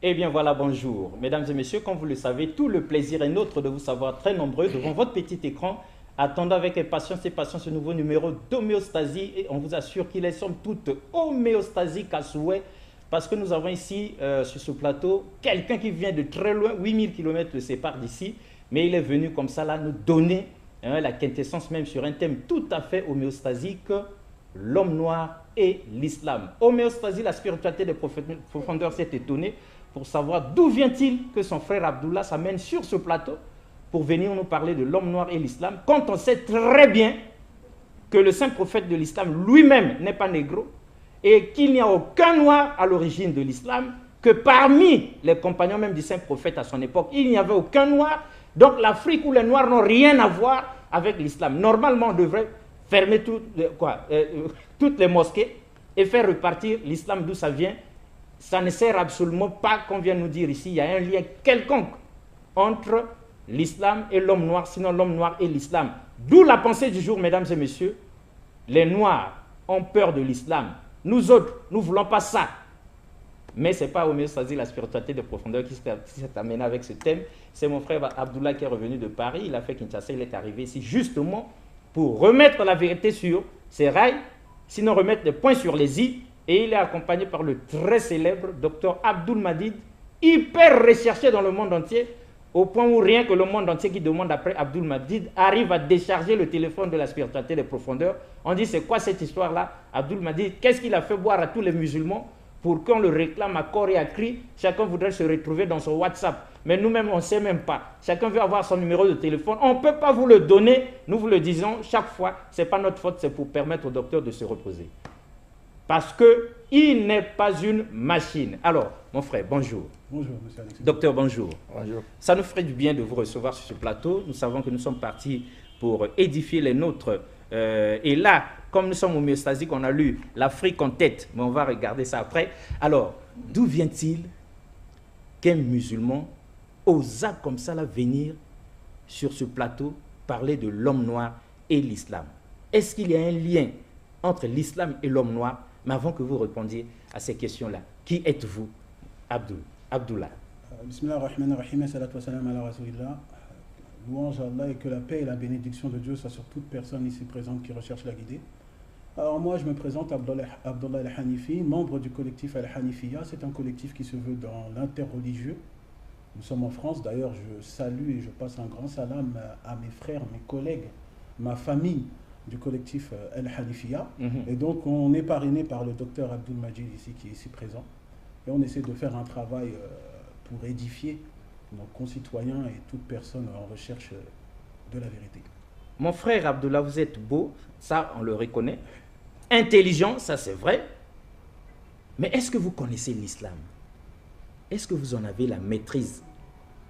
Eh bien voilà, bonjour. Mesdames et messieurs, comme vous le savez, tout le plaisir est nôtre de vous savoir très nombreux devant votre petit écran, attendant avec impatience et patience ce nouveau numéro d'homéostasie. Et on vous assure qu'il est somme toute homéostasique à souhait, parce que nous avons ici, sur ce plateau, quelqu'un qui vient de très loin, 8000 km le sépare d'ici, mais il est venu comme ça là nous donner la quintessence même sur un thème tout à fait homéostasique, l'homme noir et l'islam. Homéostasie, la spiritualité des profondeurs s'est étonnée pour savoir d'où vient-il que son frère Abdullah s'amène sur ce plateau pour venir nous parler de l'homme noir et l'islam, quand on sait très bien que le saint prophète de l'islam lui-même n'est pas négro et qu'il n'y a aucun noir à l'origine de l'islam, que parmi les compagnons même du saint prophète à son époque, il n'y avait aucun noir. Donc l'Afrique où les noirs n'ont rien à voir avec l'islam. Normalement, on devrait fermer toutes les mosquées et faire repartir l'islam d'où ça vient. Ça ne sert absolument pas qu'on vienne nous dire ici, il y a un lien quelconque entre l'islam et l'homme noir, sinon l'homme noir et l'islam. D'où la pensée du jour, mesdames et messieurs. Les noirs ont peur de l'islam. Nous autres, nous ne voulons pas ça. Mais ce n'est pas homéostasie, la spiritualité de profondeur qui s'est amenée avec ce thème. C'est mon frère Abdullah qui est revenu de Paris. Il a fait Kinshasa, il est arrivé ici justement pour remettre la vérité sur ses rails, sinon remettre des points sur les i. Et il est accompagné par le très célèbre docteur Abdul Madid, hyper recherché dans le monde entier, au point où rien que le monde entier qui demande après Abdul Madid arrive à décharger le téléphone de la spiritualité des profondeurs. On dit, c'est quoi cette histoire-là? Abdul Madid, qu'est-ce qu'il a fait boire à tous les musulmans pour qu'on le réclame à corps et à cri? Chacun voudrait se retrouver dans son WhatsApp. Mais nous-mêmes, on ne sait même pas. Chacun veut avoir son numéro de téléphone. On ne peut pas vous le donner. Nous vous le disons chaque fois. Ce n'est pas notre faute, c'est pour permettre au docteur de se reposer. Parce qu'il n'est pas une machine. Alors, mon frère, bonjour. Bonjour, monsieur Alexis. Docteur, bonjour. Bonjour. Ça nous ferait du bien de vous recevoir sur ce plateau. Nous savons que nous sommes partis pour édifier les nôtres. Et là, comme nous sommes homéostasiques, on a lu l'Afrique en tête. Mais on va regarder ça après. Alors, d'où vient-il qu'un musulman osa comme ça là venir sur ce plateau parler de l'homme noir et l'islam? Est-ce qu'il y a un lien entre l'islam et l'homme noir? Mais avant que vous répondiez à ces questions-là, qui êtes-vous, Abdullah? Bismillah ar-Rahman ar-Rahim, salatu wa salam ala rasulillah. Louange à Allah et que la paix et la bénédiction de Dieu soient sur toute personne ici présente qui recherche la guidée. Alors moi, je me présente Abdullah Al-Hanifi, membre du collectif Al-Hanifiya. C'est un collectif qui se veut dans l'interreligieux. Nous sommes en France. D'ailleurs, je salue et je passe un grand salam à mes frères, mes collègues, ma famille du collectif Al-Hanifiya. Et donc, on est parrainé par le docteur Abdul Majid ici, qui est ici présent. Et on essaie de faire un travail pour édifier nos concitoyens et toute personne en recherche de la vérité. Mon frère Abdullah, vous êtes beau, ça on le reconnaît. Intelligent, ça c'est vrai. Mais est-ce que vous connaissez l'islam? Est-ce que vous en avez la maîtrise?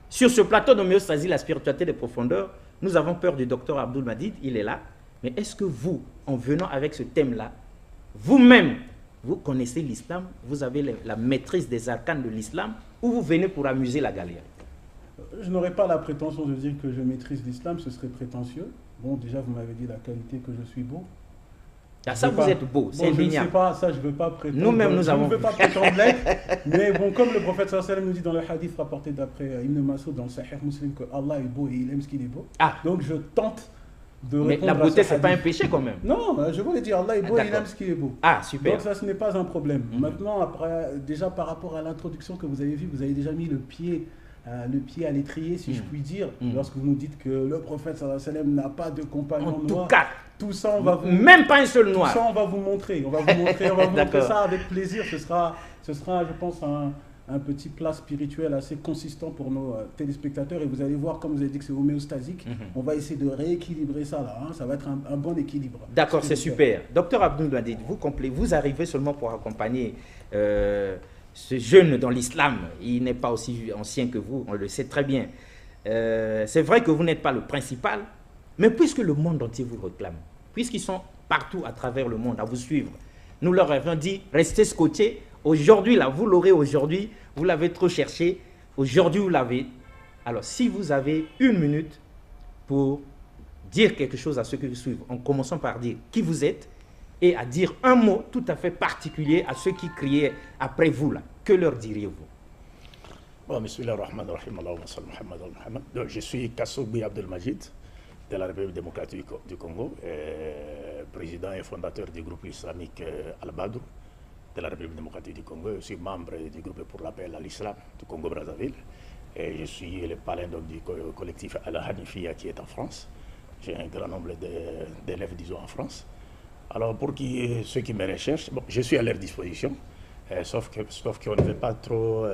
Sur ce plateau d'homéostasie, la spiritualité des profondeurs, nous avons peur du docteur Abdul Madid, il est là. Mais est-ce que vous, en venant avec ce thème-là, vous-même, vous connaissez l'islam? Vous avez la maîtrise des arcanes de l'islam? Ou vous venez pour amuser la galère? Je n'aurais pas la prétention de dire que je maîtrise l'islam, ce serait prétentieux. Bon, déjà, vous m'avez dit la qualité que je suis beau. Ah, ça, vous êtes beau, c'est indéniable. Je ne sais pas, ça, je ne veux pas prétendre. Nous-mêmes, nous avons... Je ne veux pas prétendre l'être. Mais bon, comme le prophète sallallahu alayhi wa sallam nous dit dans le hadith rapporté d'après Ibn Mas'ud dans le Sahih Muslim que Allah est beau et il aime ce qu'il est beau. Ah. Donc, je tente de mais répondre la beauté, à ce c'est pas un hadith. péché quand même. Non, je voulais dire Allah est beau et il aime ce qu'il est beau. Ah, super. Donc ça, ce n'est pas un problème. Maintenant, après, déjà par rapport à l'introduction que vous avez vue, vous avez déjà mis le pied à l'étrier, si je puis dire, lorsque vous nous dites que le prophète sallallahu alayhi wa sallam n'a pas de compagnon noir. En tout cas, tout ça, on va vous... Même pas un seul noir. Tout ça, on va vous montrer. On va vous montrer ça avec plaisir. Ce sera, je pense, un petit plat spirituel assez consistant pour nos téléspectateurs. Et vous allez voir, comme vous avez dit que c'est homéostasique, on va essayer de rééquilibrer ça là. Hein. Ça va être un bon équilibre. D'accord, c'est super. Docteur Abdul Madid, vous arrivez seulement pour accompagner ce jeune dans l'islam. Il n'est pas aussi ancien que vous, on le sait très bien. C'est vrai que vous n'êtes pas le principal, mais puisque le monde entier vous réclame, puisqu'ils sont partout à travers le monde à vous suivre, nous leur avons dit, restez scotchés. Aujourd'hui, là, vous l'aurez aujourd'hui, vous l'avez trop cherché, aujourd'hui, vous l'avez. Alors, si vous avez une minute pour dire quelque chose à ceux qui vous suivent, en commençant par dire qui vous êtes, et à dire un mot tout à fait particulier à ceux qui criaient après vous, là, que leur diriez-vous? Donc, je suis Kassougbi Abdelmajid de la République démocratique du Congo, président et fondateur du groupe islamique Al-Badr de la République démocratique du Congo. Je suis membre du groupe pour l'appel à l'islam du Congo-Brazzaville. Et je suis le parrain du collectif Al-Hanifia qui est en France. J'ai un grand nombre d'élèves, disons, en France. Alors, pour ceux qui me recherchent, bon, je suis à leur disposition. Sauf qu'on ne veut pas trop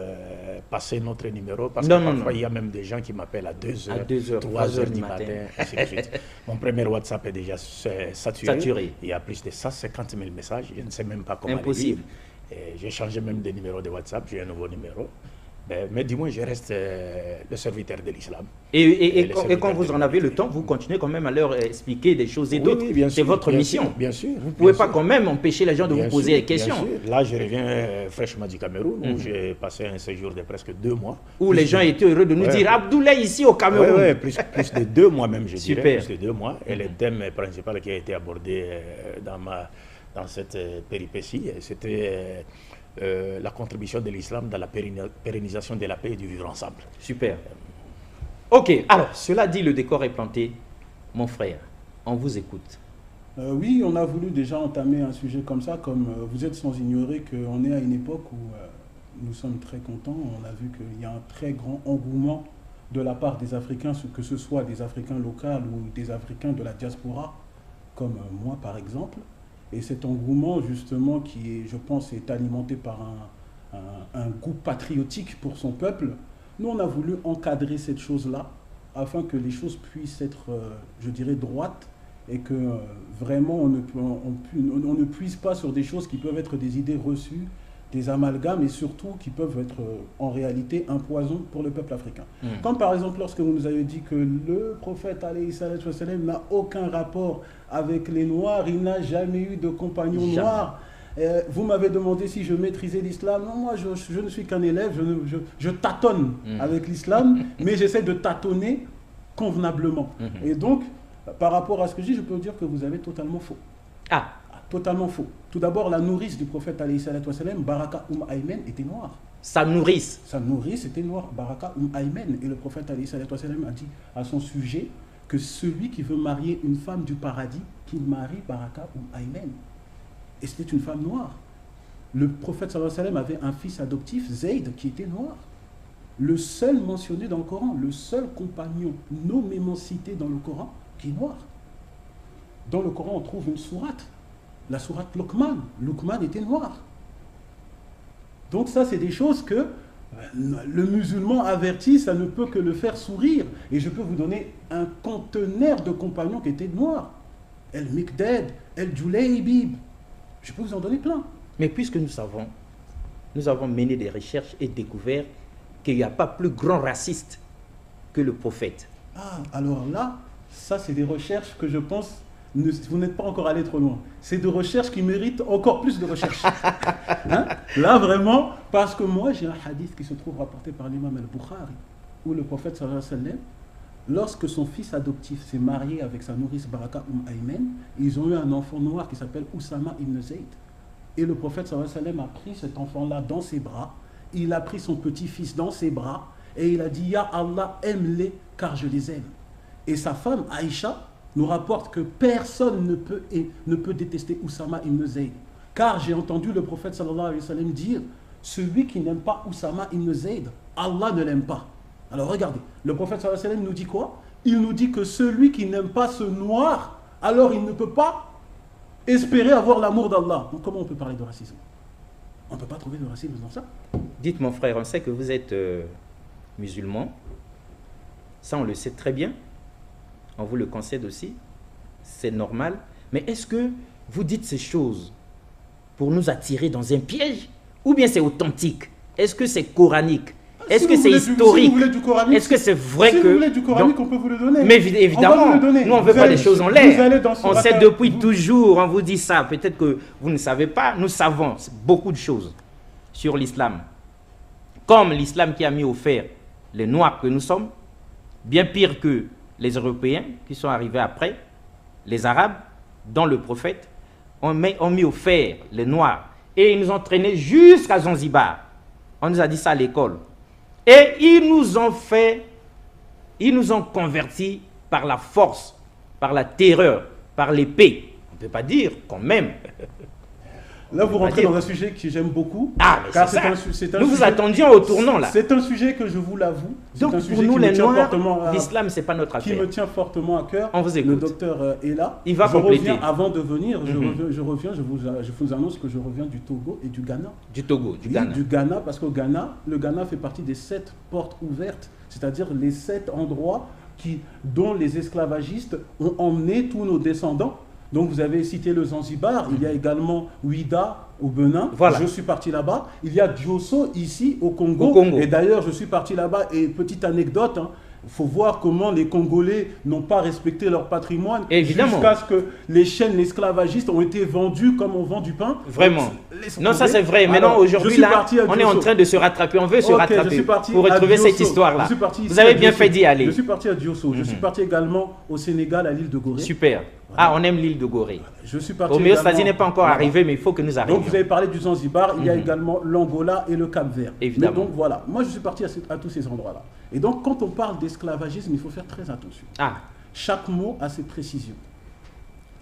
passer notre numéro parce que parfois il y a même des gens qui m'appellent à 2h, 3h du matin, ainsi de suite. Mon premier WhatsApp est déjà saturé. Il y a plus de 150 000 messages, je ne sais même pas comment les lire. J'ai changé même de numéro de WhatsApp, j'ai un nouveau numéro. Mais du moins, je reste le serviteur de l'islam. Et quand vous en avez le temps, vous continuez quand même à leur expliquer des choses et d'autres. Oui, c'est votre mission. Bien sûr. Vous ne pouvez pas quand même empêcher les gens de vous poser des questions. Bien sûr. Là, je reviens fraîchement du Cameroun, où j'ai passé un séjour de presque 2 mois. Où les gens étaient heureux de nous dire Abdoulaye ici au Cameroun. Oui, plus de 2 mois même, je dirais. Plus de 2 mois. Et le thème principal qui a été abordé dans cette péripétie, c'était... la contribution de l'islam dans la pérennisation de la paix et du vivre ensemble. Super. Ok, alors, cela dit, le décor est planté. Mon frère, on vous écoute. Oui, on a voulu déjà entamer un sujet comme ça, comme vous êtes sans ignorer qu'on est à une époque où nous sommes très contents. On a vu qu'il y a un très grand engouement de la part des Africains, que ce soit des Africains locaux ou des Africains de la diaspora, comme moi par exemple. Et cet engouement, justement, qui, je pense, est alimenté par un goût patriotique pour son peuple, nous, on a voulu encadrer cette chose-là, afin que les choses puissent être, je dirais, droites, et que vraiment, on ne puise pas sur des choses qui peuvent être des idées reçues, des amalgames, et surtout qui peuvent être, en réalité, un poison pour le peuple africain. Comme par exemple, lorsque vous nous avez dit que le prophète, alayhi salatu wa salam, n'a aucun rapport avec les Noirs, il n'a jamais eu de compagnon noir. Vous m'avez demandé si je maîtrisais l'islam. Non, moi, je ne suis qu'un élève, je tâtonne avec l'islam, mais j'essaie de tâtonner convenablement. Et donc, par rapport à ce que je dis, je peux vous dire que vous avez totalement faux. Totalement faux. Tout d'abord, la nourrice du prophète, alayhi salatu wa salam, Baraka Aymen, était noire. Sa nourrice était noire, Baraka Aymen. Et le prophète, alayhi salatu wa salam, a dit à son sujet que celui qui veut marier une femme du paradis, qu'il marie Baraka Aymen. Et c'était une femme noire. Le prophète sallallahu alayhi wa sallam avait un fils adoptif, Zayd, qui était noir. Le seul mentionné dans le Coran, le seul compagnon nommément cité dans le Coran, qui est noir. Dans le Coran, on trouve une sourate, la sourate Luqman. Luqman était noir. Donc ça, c'est des choses que le musulman averti, ça ne peut que le faire sourire. Et je peux vous donner un conteneur de compagnons qui étaient noirs. El-Mikdad, El-Julaybib. Je peux vous en donner plein. Mais puisque nous avons mené des recherches et découvert qu'il n'y a pas plus grand raciste que le prophète. Alors là, ça c'est des recherches que je pense, vous n'êtes pas encore allé trop loin. C'est des recherches qui méritent encore plus de recherches. Là vraiment, parce que moi j'ai un hadith qui se trouve rapporté par l'imam al-Bukhari, où le prophète sallallahu alayhi wa sallam, lorsque son fils adoptif s'est marié avec sa nourrice Baraka Aymen, ils ont eu un enfant noir qui s'appelle Oussama ibn Zayd. Et le prophète sallallahu alayhi wa sallam a pris cet enfant-là dans ses bras, il a pris son petit-fils dans ses bras, et il a dit « Ya Allah, aime-les, car je les aime ». Et sa femme, Aïcha, nous rapporte que personne ne peut détester Oussama ibn Zayd. Car j'ai entendu le prophète sallallahu alayhi wa sallam dire « Celui qui n'aime pas Oussama ibn Zayd, Allah ne l'aime pas ». Alors regardez, le prophète sallallahu alayhi wa sallam nous dit quoi? Il nous dit que celui qui n'aime pas ce noir, alors il ne peut pas espérer avoir l'amour d'Allah. Donc comment on peut parler de racisme? On ne peut pas trouver de racisme dans ça. Dites mon frère, on sait que vous êtes musulman. Ça on le sait très bien. On vous le concède aussi. C'est normal. Mais est-ce que vous dites ces choses pour nous attirer dans un piège? Ou bien c'est authentique? Est-ce que c'est coranique? Est-ce que c'est historique? Est-ce que c'est vrai que... Si vous voulez du coranique, on peut vous le donner. Mais évidemment, nous on ne veut pas des choses en l'air. On sait depuis toujours, on vous dit ça. Peut-être que vous ne savez pas. Nous savons beaucoup de choses sur l'islam. Comme l'islam qui a mis au fer les Noirs que nous sommes, bien pire que les Européens qui sont arrivés après, les Arabes, dont le prophète, ont mis au fer les Noirs. Et ils nous ont traînés jusqu'à Zanzibar. On nous a dit ça à l'école. Et ils nous ont convertis par la force, par la terreur, par l'épée. On ne peut pas dire quand même. Là, vous rentrez dans un sujet que j'aime beaucoup. Ah, mais car c'est ça. c'est un Nous vous sujet- attendions au tournant, là. C'est un sujet que je vous l'avoue. C'est Donc, un pour sujet nous, qui les me tient Noirs, fortement à- l'islam, c'est pas notre qui affaire. me tient fortement à cœur. On vous Le écoute. docteur est là. Il va je compléter. reviens, avant de venir, Mhm. je vous annonce que je reviens du Togo et du Ghana. Du Togo, du Oui, Ghana. du Ghana, parce qu'au Ghana, le Ghana fait partie des 7 portes ouvertes, c'est-à-dire les 7 endroits dont les esclavagistes ont emmené tous nos descendants. Donc vous avez cité le Zanzibar, il y a également Ouida au Benin, Voilà. je suis parti là-bas. Il y a Diosso ici au Congo, Au Congo. et d'ailleurs je suis parti là-bas, et petite anecdote, il faut voir comment les Congolais n'ont pas respecté leur patrimoine Évidemment. jusqu'à ce que les chaînes esclavagistes ont été vendues comme on vend du pain. Vraiment. Laisse Non, ça tomber. c'est vrai. Alors, Maintenant, je aujourd'hui, suis là, parti à on est en Diosso. train de se rattraper. On veut se Ok, je rattraper suis parti pour à retrouver Diosso. cette histoire-là. Je suis parti ici Vous avez à bien Diosso. fait d'y aller. Je suis parti à Diosso. Je suis parti également au Sénégal, à l'île de Gorée. Super. Ah, on aime l'île de Gorée. Je suis parti Homéostasie également- n'est pas encore Voilà. arrivé, mais il faut que nous arrivions. Donc vous avez parlé du Zanzibar, il y a également l'Angola et le Cap-Vert. Évidemment. Mais donc voilà, moi je suis parti à tous ces endroits-là. Et donc quand on parle d'esclavagisme, il faut faire très attention. Ah, Chaque mot a ses précisions.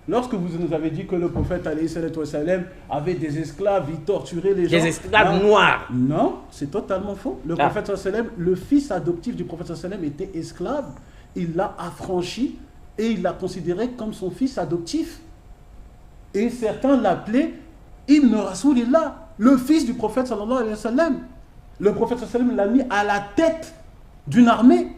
Lorsque vous nous avez dit que le prophète alayhi salatu wa salam avait des esclaves, il torturait les gens. des esclaves hein, noirs. Non, c'est totalement faux. Le Ah. prophète sallallahu alayhi wa sallam, le fils adoptif du prophète sallallahu alayhi wa sallam était esclave. Il l'a affranchi et il l'a considéré comme son fils adoptif. Et certains l'appelaient Ibn Rasoulillah, le fils du prophète sallallahu alayhi wa sallam. Le prophète sallallahu alayhi wa sallam l'a mis à la tête d'une armée.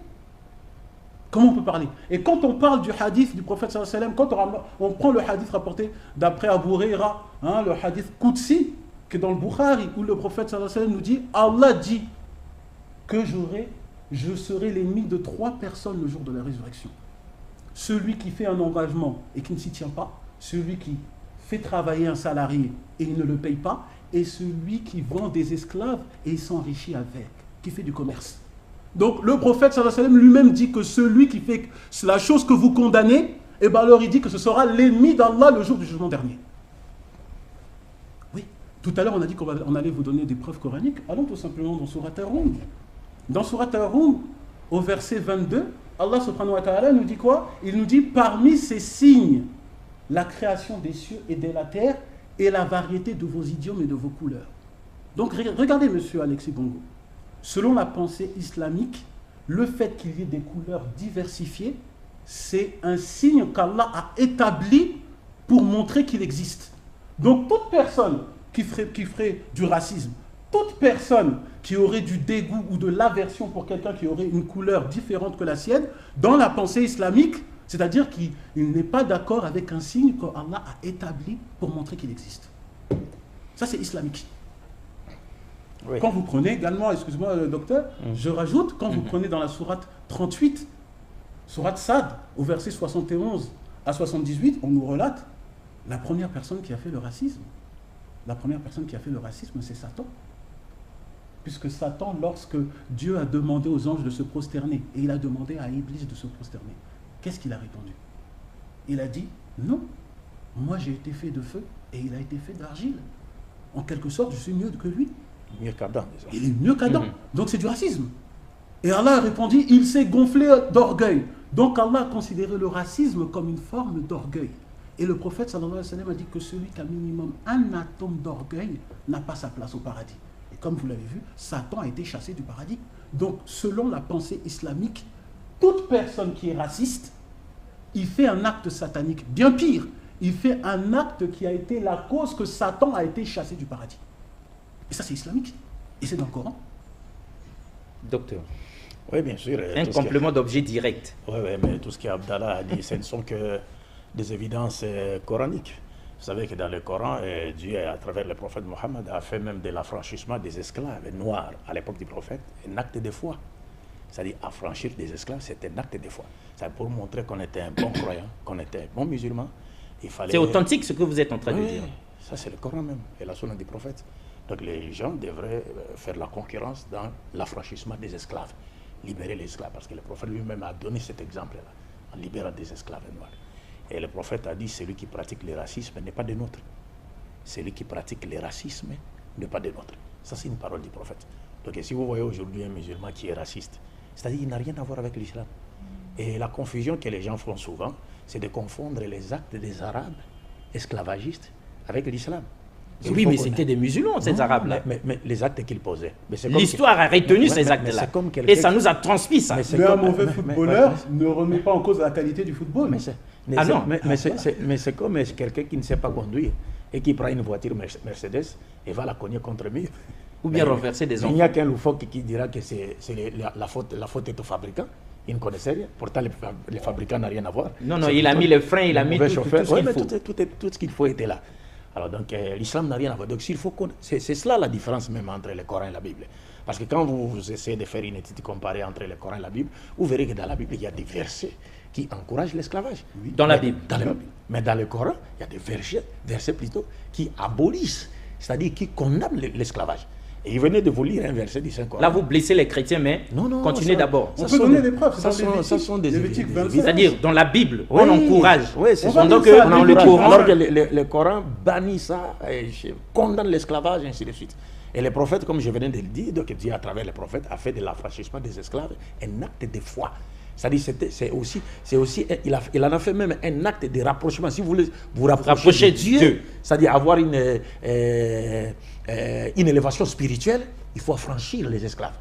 Comment on peut parler? Et quand on parle du hadith du prophète sallallahu alayhi wa sallam, quand on prend le hadith rapporté d'après Abu Huraira, le hadith Qudsi, qui est dans le Bukhari, où le prophète sallallahu alayhi wa sallam nous dit, Allah dit que je serai l'ennemi de 3 personnes le jour de la résurrection. Celui qui fait un engagement et qui ne s'y tient pas, celui qui fait travailler un salarié et il ne le paye pas, et celui qui vend des esclaves et il s'enrichit avec, qui fait du commerce. Donc le prophète sallallahu alayhi wa sallam lui-même dit que celui qui fait la chose que vous condamnez, et bien alors il dit que ce sera l'ennemi d'Allah le jour du jugement dernier. Oui, tout à l'heure on a dit qu'on allait vous donner des preuves coraniques. Allons tout simplement dans Surat Ar-Rum. Dans Surat Ar-Rum, au verset 22, Allah subhanahu wa ta'ala nous dit quoi? Il nous dit parmi ces signes, la création des cieux et de la terre et la variété de vos idiomes et de vos couleurs. Donc regardez monsieur Alexis Bongo. Selon la pensée islamique, le fait qu'il y ait des couleurs diversifiées, c'est un signe qu'Allah a établi pour montrer qu'il existe. Donc toute personne qui ferait du racisme, toute personne qui aurait du dégoût ou de l'aversion pour quelqu'un qui aurait une couleur différente que la sienne, dans la pensée islamique, c'est-à-dire qu'il n'est pas d'accord avec un signe qu'Allah a établi pour montrer qu'il existe. Ça c'est islamique. Oui. Quand vous prenez également, excusez-moi docteur, je rajoute, quand vous prenez dans la sourate 38, sourate Sad, au verset 71 à 78, on nous relate la première personne qui a fait le racisme. La première personne qui a fait le racisme, c'est Satan. Puisque Satan, lorsque Dieu a demandé aux anges de se prosterner, et il a demandé à Iblis de se prosterner, qu'est-ce qu'il a répondu? Il a dit, non, moi j'ai été fait de feu, et il a été fait d'argile. En quelque sorte, je suis mieux que lui. Mieux qu'Adam, disons. Il est mieux qu'Adam. Donc c'est du racisme. Et Allah a répondu, il s'est gonflé d'orgueil. Donc Allah a considéré le racisme comme une forme d'orgueil. Et le prophète sallallahu alayhi wa sallam a dit que celui qui a minimum un atome d'orgueil n'a pas sa place au paradis. Et comme vous l'avez vu, Satan a été chassé du paradis. Donc selon la pensée islamique, toute personne qui est raciste, il fait un acte satanique. Bien pire, il fait un acte qui a été la cause que Satan a été chassé du paradis. Et ça, c'est islamique. Et c'est dans le Coran. Docteur, Oui, bien sûr. un complément d'objet direct. Oui, mais tout ce qu'Abdallah a dit, ce ne sont que des évidences coraniques. Vous savez que dans le Coran, Dieu, à travers le prophète Mohammed, a fait même de l'affranchissement des esclaves noirs à l'époque du prophète un acte de foi. C'est-à-dire, affranchir des esclaves, c'est un acte de foi. C'est pour montrer qu'on était un bon croyant, qu'on était un bon musulman. C'est authentique ce que vous êtes en train de dire. Ça, c'est le Coran même et la sunna du prophète. Donc les gens devraient faire la concurrence dans l'affranchissement des esclaves, libérer les esclaves, parce que le prophète lui-même a donné cet exemple-là, en libérant des esclaves noirs. Et le prophète a dit, celui qui pratique le racisme n'est pas des nôtres. Celui qui pratique le racisme n'est pas des nôtres. Ça, c'est une parole du prophète. Donc si vous voyez aujourd'hui un musulman qui est raciste, c'est-à-dire qu'il n'a rien à voir avec l'islam. Et la confusion que les gens font souvent, c'est de confondre les actes des Arabes esclavagistes avec l'islam. Oui, mais c'était des musulmans, ces Arabes-là. Mais les actes qu'ils posaient. L'histoire a retenu ces actes-là. Et ça nous a transmis ça. Mais un mauvais footballeur ne remet pas en cause la qualité du football. Mais c'est comme quelqu'un qui ne sait pas conduire et qui prend une voiture Mercedes et va la cogner contre le mur. Ou bien renverser des enfants. Il n'y a qu'un loufoque qui dira que c'est la faute est au fabricant. Il ne connaissait rien. Pourtant, les fabricants n'ont rien à voir. Non, il a mis les freins, il a mis tout ce qu'il faut. Tout ce qu'il faut était là. Alors donc, l'islam n'a rien à voir. Donc, c'est cela la différence même entre le Coran et la Bible. Parce que quand vous essayez de faire une étude comparée entre le Coran et la Bible, vous verrez que dans la Bible, il y a des versets qui encouragent l'esclavage. Oui. Dans la Bible. Mais dans le Coran, il y a des versets plutôt qui abolissent, c'est-à-dire qui condamnent l'esclavage. Et il venait de vous lire un verset du Saint-Coran. Là, vous blessez les chrétiens, mais continuez d'abord. On peut donner des preuves. Ça sont des Lévitique 27. C'est-à-dire, dans la Bible, on encourage. Oui, c'est pendant que dans le Coran... Alors que le Coran bannit ça, et condamne l'esclavage, et ainsi de suite. Et les prophètes, comme je venais de le dire, donc Dieu, à travers les prophètes, a fait de l'affranchissement des esclaves un acte de foi. C'est-à-dire, il en a fait même un acte de rapprochement. Si vous voulez vous rapprocher de Dieu, c'est-à-dire avoir une élévation spirituelle, il faut affranchir les esclaves.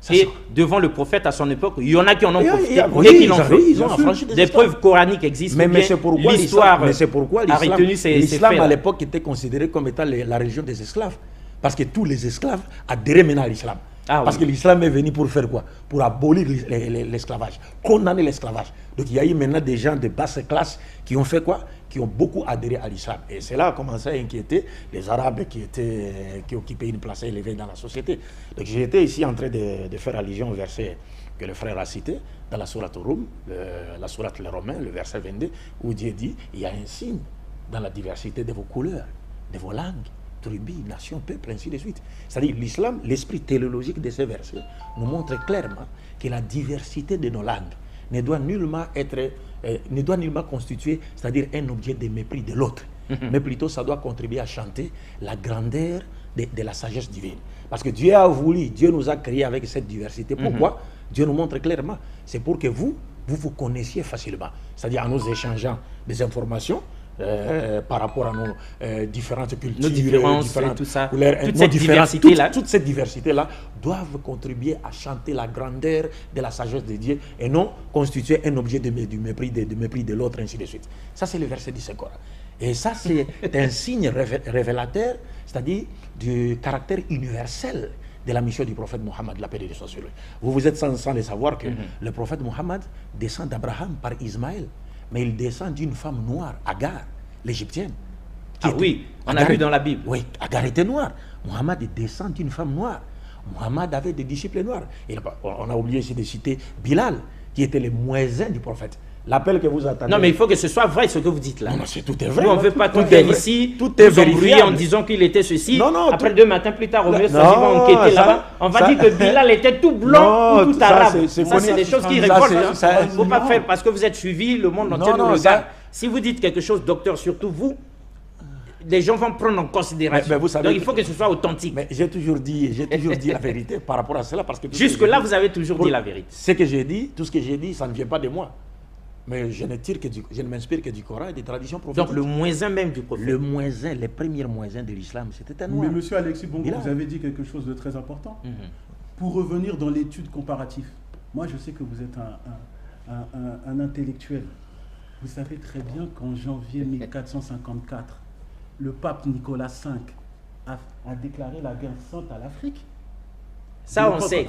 Et devant le prophète à son époque, il y en a qui en ont profité et qui l'ont fait. Ils ont affranchi des preuves coraniques existent. Mais c'est pourquoi l'islam à à l'époque était considéré comme étant la religion des esclaves. Parce que tous les esclaves adhéraient maintenant à l'islam. Parce que l'islam est venu pour faire quoi? Pour abolir l'esclavage, condamner l'esclavage. Donc il y a eu maintenant des gens de basse classe qui ont fait quoi? Qui ont beaucoup adhéré à l'islam. Et cela a commencé à inquiéter les Arabes qui occupaient une place élevée dans la société. Donc j'étais ici en train de faire allusion au verset que le frère a cité dans la sourate Rum, la sourate les Romains, le verset 22, où Dieu dit, il y a un signe dans la diversité de vos couleurs, de vos langues, tribus, nations, peuples, ainsi de suite. C'est-à-dire l'islam, l'esprit théologique de ces versets nous montre clairement que la diversité de nos langues ne doit nullement constituer, c'est-à-dire un objet de mépris de l'autre, mais plutôt ça doit contribuer à chanter la grandeur de la sagesse divine. Parce que Dieu a voulu, Dieu nous a créés avec cette diversité. Pourquoi? Dieu nous montre clairement, c'est pour que vous connaissiez facilement, c'est-à-dire en nous échangeant des informations, par rapport à nos différentes cultures, nos différences, tout ça, toute cette diversité-là doivent contribuer à chanter la grandeur de la sagesse de Dieu et non constituer un objet du mépris de l'autre, ainsi de suite. Ça, c'est le verset du Saint-Coran. Et ça, c'est un signe révélateur, c'est-à-dire du caractère universel de la mission du prophète Mohammed, la paix de Dieu soit sur lui. Vous êtes sans le savoir que le prophète Mohammed descend d'Abraham par Ismaël. Mais il descend d'une femme noire, Agar, l'égyptienne. Oui, on a vu dans la Bible. Oui, Agar était noire. Mohammed descend d'une femme noire. Mohammed avait des disciples noirs. Et on a oublié aussi de citer Bilal, qui était le muezzin du prophète. L'appel que vous attendez. Non, mais il faut que ce soit vrai ce que vous dites là. Non, tout est vrai. Nous, on ne veut pas tout vienne ici, tout est vérifié en disant qu'il était ceci. Après, 2 matins plus tard, on va enquêter là-bas. On va dire que Bilal était tout blanc ou tout arabe. Ça, c'est des choses qui révoltent. Il ne faut pas faire parce que vous êtes suivi, le monde entier nous regarde. Si vous dites quelque chose, docteur, surtout vous, les gens vont prendre en considération. Mais vous savez, donc il faut que ce soit authentique. Mais j'ai toujours dit la vérité par rapport à cela. Parce que jusque-là, vous avez toujours dit la vérité. Ce que j'ai dit, tout ce que j'ai dit, ça ne vient pas de moi. Mais je ne m'inspire que du Coran et des traditions prophétiques. Donc le muezzin même du prophète. Le muezzin, les premiers muezzins de l'islam, c'était un noir. Mais monsieur Alexis Bongo, vous avez dit quelque chose de très important. Pour revenir dans l'étude comparative, moi je sais que vous êtes un intellectuel. Vous savez très bien qu'en janvier 1454, le pape Nicolas V a déclaré la guerre sainte à l'Afrique. Ça, on sait.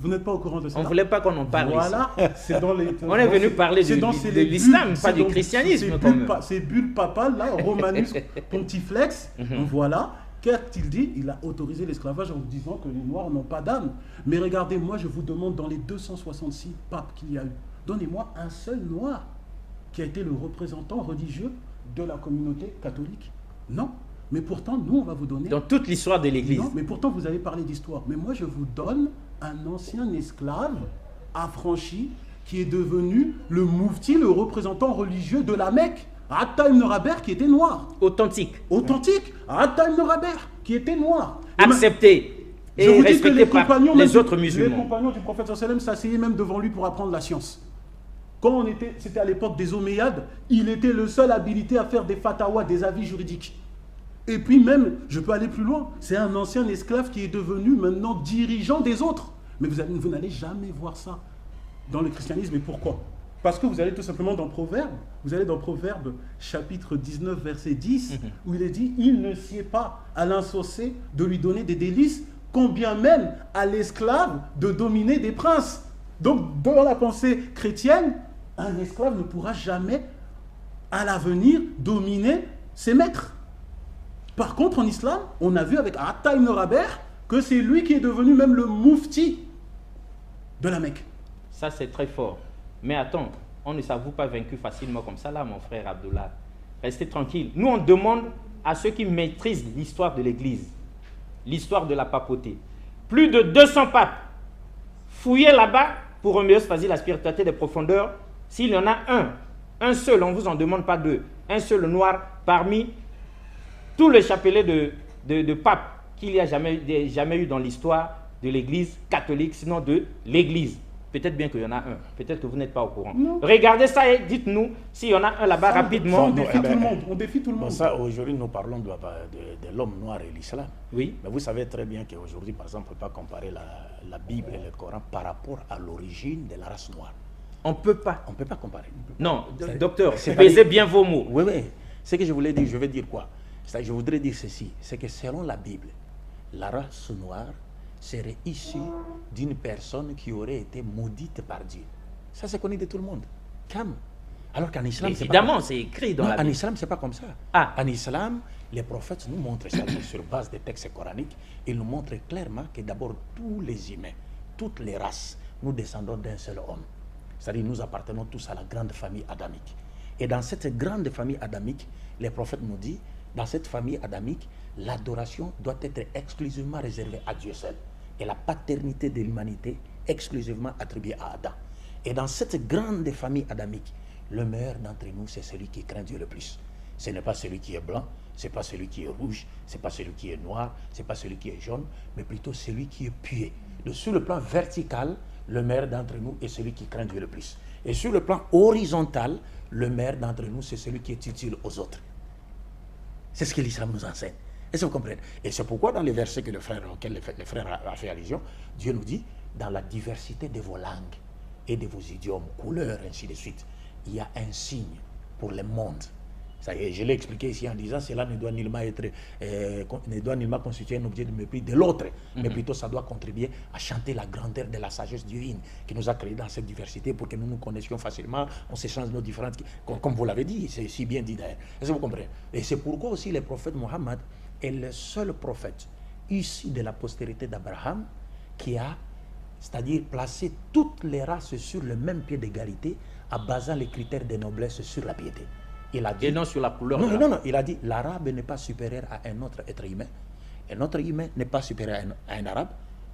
Vous n'êtes pas au courant de ça. On ne voulait pas qu'on en parle. Voilà, c'est dans les. On est venu parler de l'islam, pas du christianisme. C'est bulle papale, là, Romanus Pontiflex. Voilà. Qu'a-t-il dit? Il a autorisé l'esclavage en disant que les Noirs n'ont pas d'âme. Mais regardez, moi, je vous demande, dans les 266 papes qu'il y a eu, donnez-moi un seul Noir qui a été le représentant religieux de la communauté catholique. Non. Mais pourtant, nous, on va vous donner... Dans toute l'histoire de l'Église. Non, mais pourtant, vous avez parlé d'histoire. Mais moi, je vous donne un ancien esclave affranchi qui est devenu le moufti, le représentant religieux de la Mecque. Atta ibn Raber, qui était noir. Authentique. Authentique. Atta ibn Raber, qui était noir. Accepté. et Je vous dis que respecté les par compagnons, les même autres les musulmans. compagnons du prophète sallallahu alayhi wa sallam s'asseyaient même devant lui pour apprendre la science. Quand c'était à l'époque des Omeyyades, il était le seul habilité à faire des fatawas, des avis juridiques. Et puis même, je peux aller plus loin, c'est un ancien esclave qui est devenu maintenant dirigeant des autres. Mais vous n'allez jamais voir ça dans le christianisme. Et pourquoi? Parce que vous allez tout simplement dans Proverbes, vous allez dans Proverbes chapitre 19 verset 10, où il est dit, il ne sied pas à l'insensé de lui donner des délices, combien même à l'esclave de dominer des princes. Donc dans la pensée chrétienne, un esclave ne pourra jamais à l'avenir dominer ses maîtres. Par contre, en islam, on a vu avec Atta ibn Rabah que c'est lui qui est devenu même le mufti de la Mecque. Ça, c'est très fort. Mais attends, on ne s'avoue pas vaincu facilement comme ça, là, mon frère Abdullah. Restez tranquille. Nous, on demande à ceux qui maîtrisent l'histoire de l'Église, l'histoire de la papauté. Plus de 200 papes. Fouillez là-bas pour homéostasie la spiritualité des profondeurs. S'il y en a un seul, on ne vous en demande pas deux, un seul noir parmi tous les chapelets de papes qu'il n'y a jamais eu dans l'histoire de l'Église catholique, sinon de l'Église. Peut-être bien qu'il y en a un. Peut-être que vous n'êtes pas au courant. Non. Regardez ça et dites-nous s'il y en a un là-bas rapidement. On défie tout le monde. On défie tout le monde. Bon, ça, aujourd'hui, nous parlons de l'homme noir et l'islam. Oui. Mais vous savez très bien qu'aujourd'hui, par exemple, on ne peut pas comparer la Bible et le Coran par rapport à l'origine de la race noire. On ne peut pas. On ne peut pas comparer. Non, docteur, pesez bien vos mots. Oui, oui. Ce que je voulais dire, je vais dire quoi? Je voudrais dire ceci, c'est que selon la Bible, la race noire serait issue d'une personne qui aurait été maudite par Dieu. Ça, c'est connu de tout le monde. Comme. Alors qu'en islam, c'est évidemment, c'est écrit dans la Bible. En islam, c'est pas comme ça. Ah. En islam, les prophètes nous montrent ça sur base des textes coraniques. Ils nous montrent clairement que d'abord, tous les humains, toutes les races, nous descendons d'un seul homme. C'est-à-dire, nous appartenons tous à la grande famille adamique. Et dans cette grande famille adamique, les prophètes nous disent, dans cette famille adamique, l'adoration doit être exclusivement réservée à Dieu seul. Et la paternité de l'humanité exclusivement attribuée à Adam. Et dans cette grande famille adamique, le meilleur d'entre nous, c'est celui qui craint Dieu le plus. Ce n'est pas celui qui est blanc, ce n'est pas celui qui est rouge, ce n'est pas celui qui est noir, ce n'est pas celui qui est jaune, mais plutôt celui qui est pieux. Sur le plan vertical, le meilleur d'entre nous est celui qui craint Dieu le plus. Et sur le plan horizontal, le meilleur d'entre nous, c'est celui qui est utile aux autres. C'est ce que l'islam nous enseigne. Est-ce que vous comprenez? Et c'est pourquoi dans les versets auxquels le frère a fait allusion, Dieu nous dit, dans la diversité de vos langues et de vos idiomes, couleurs, ainsi de suite, il y a un signe pour le monde. Ça y est, je l'ai expliqué ici en disant, cela ne doit nullement constituer un objet de mépris de l'autre, mais plutôt ça doit contribuer à chanter la grandeur de la sagesse divine qui nous a créés dans cette diversité pour que nous nous connaissions facilement, on s'échange nos différentes, comme vous l'avez dit, c'est si bien dit d'ailleurs. Est-ce que vous comprenez? Et c'est pourquoi aussi le prophète Mohammed est le seul prophète issu de la postérité d'Abraham qui a, c'est-à-dire placé toutes les races sur le même pied d'égalité en basant les critères de noblesse sur la piété. Il a dit, et non sur la couleur. Non, il a dit l'arabe n'est pas supérieur à un autre être humain. Un autre humain n'est pas supérieur à un arabe,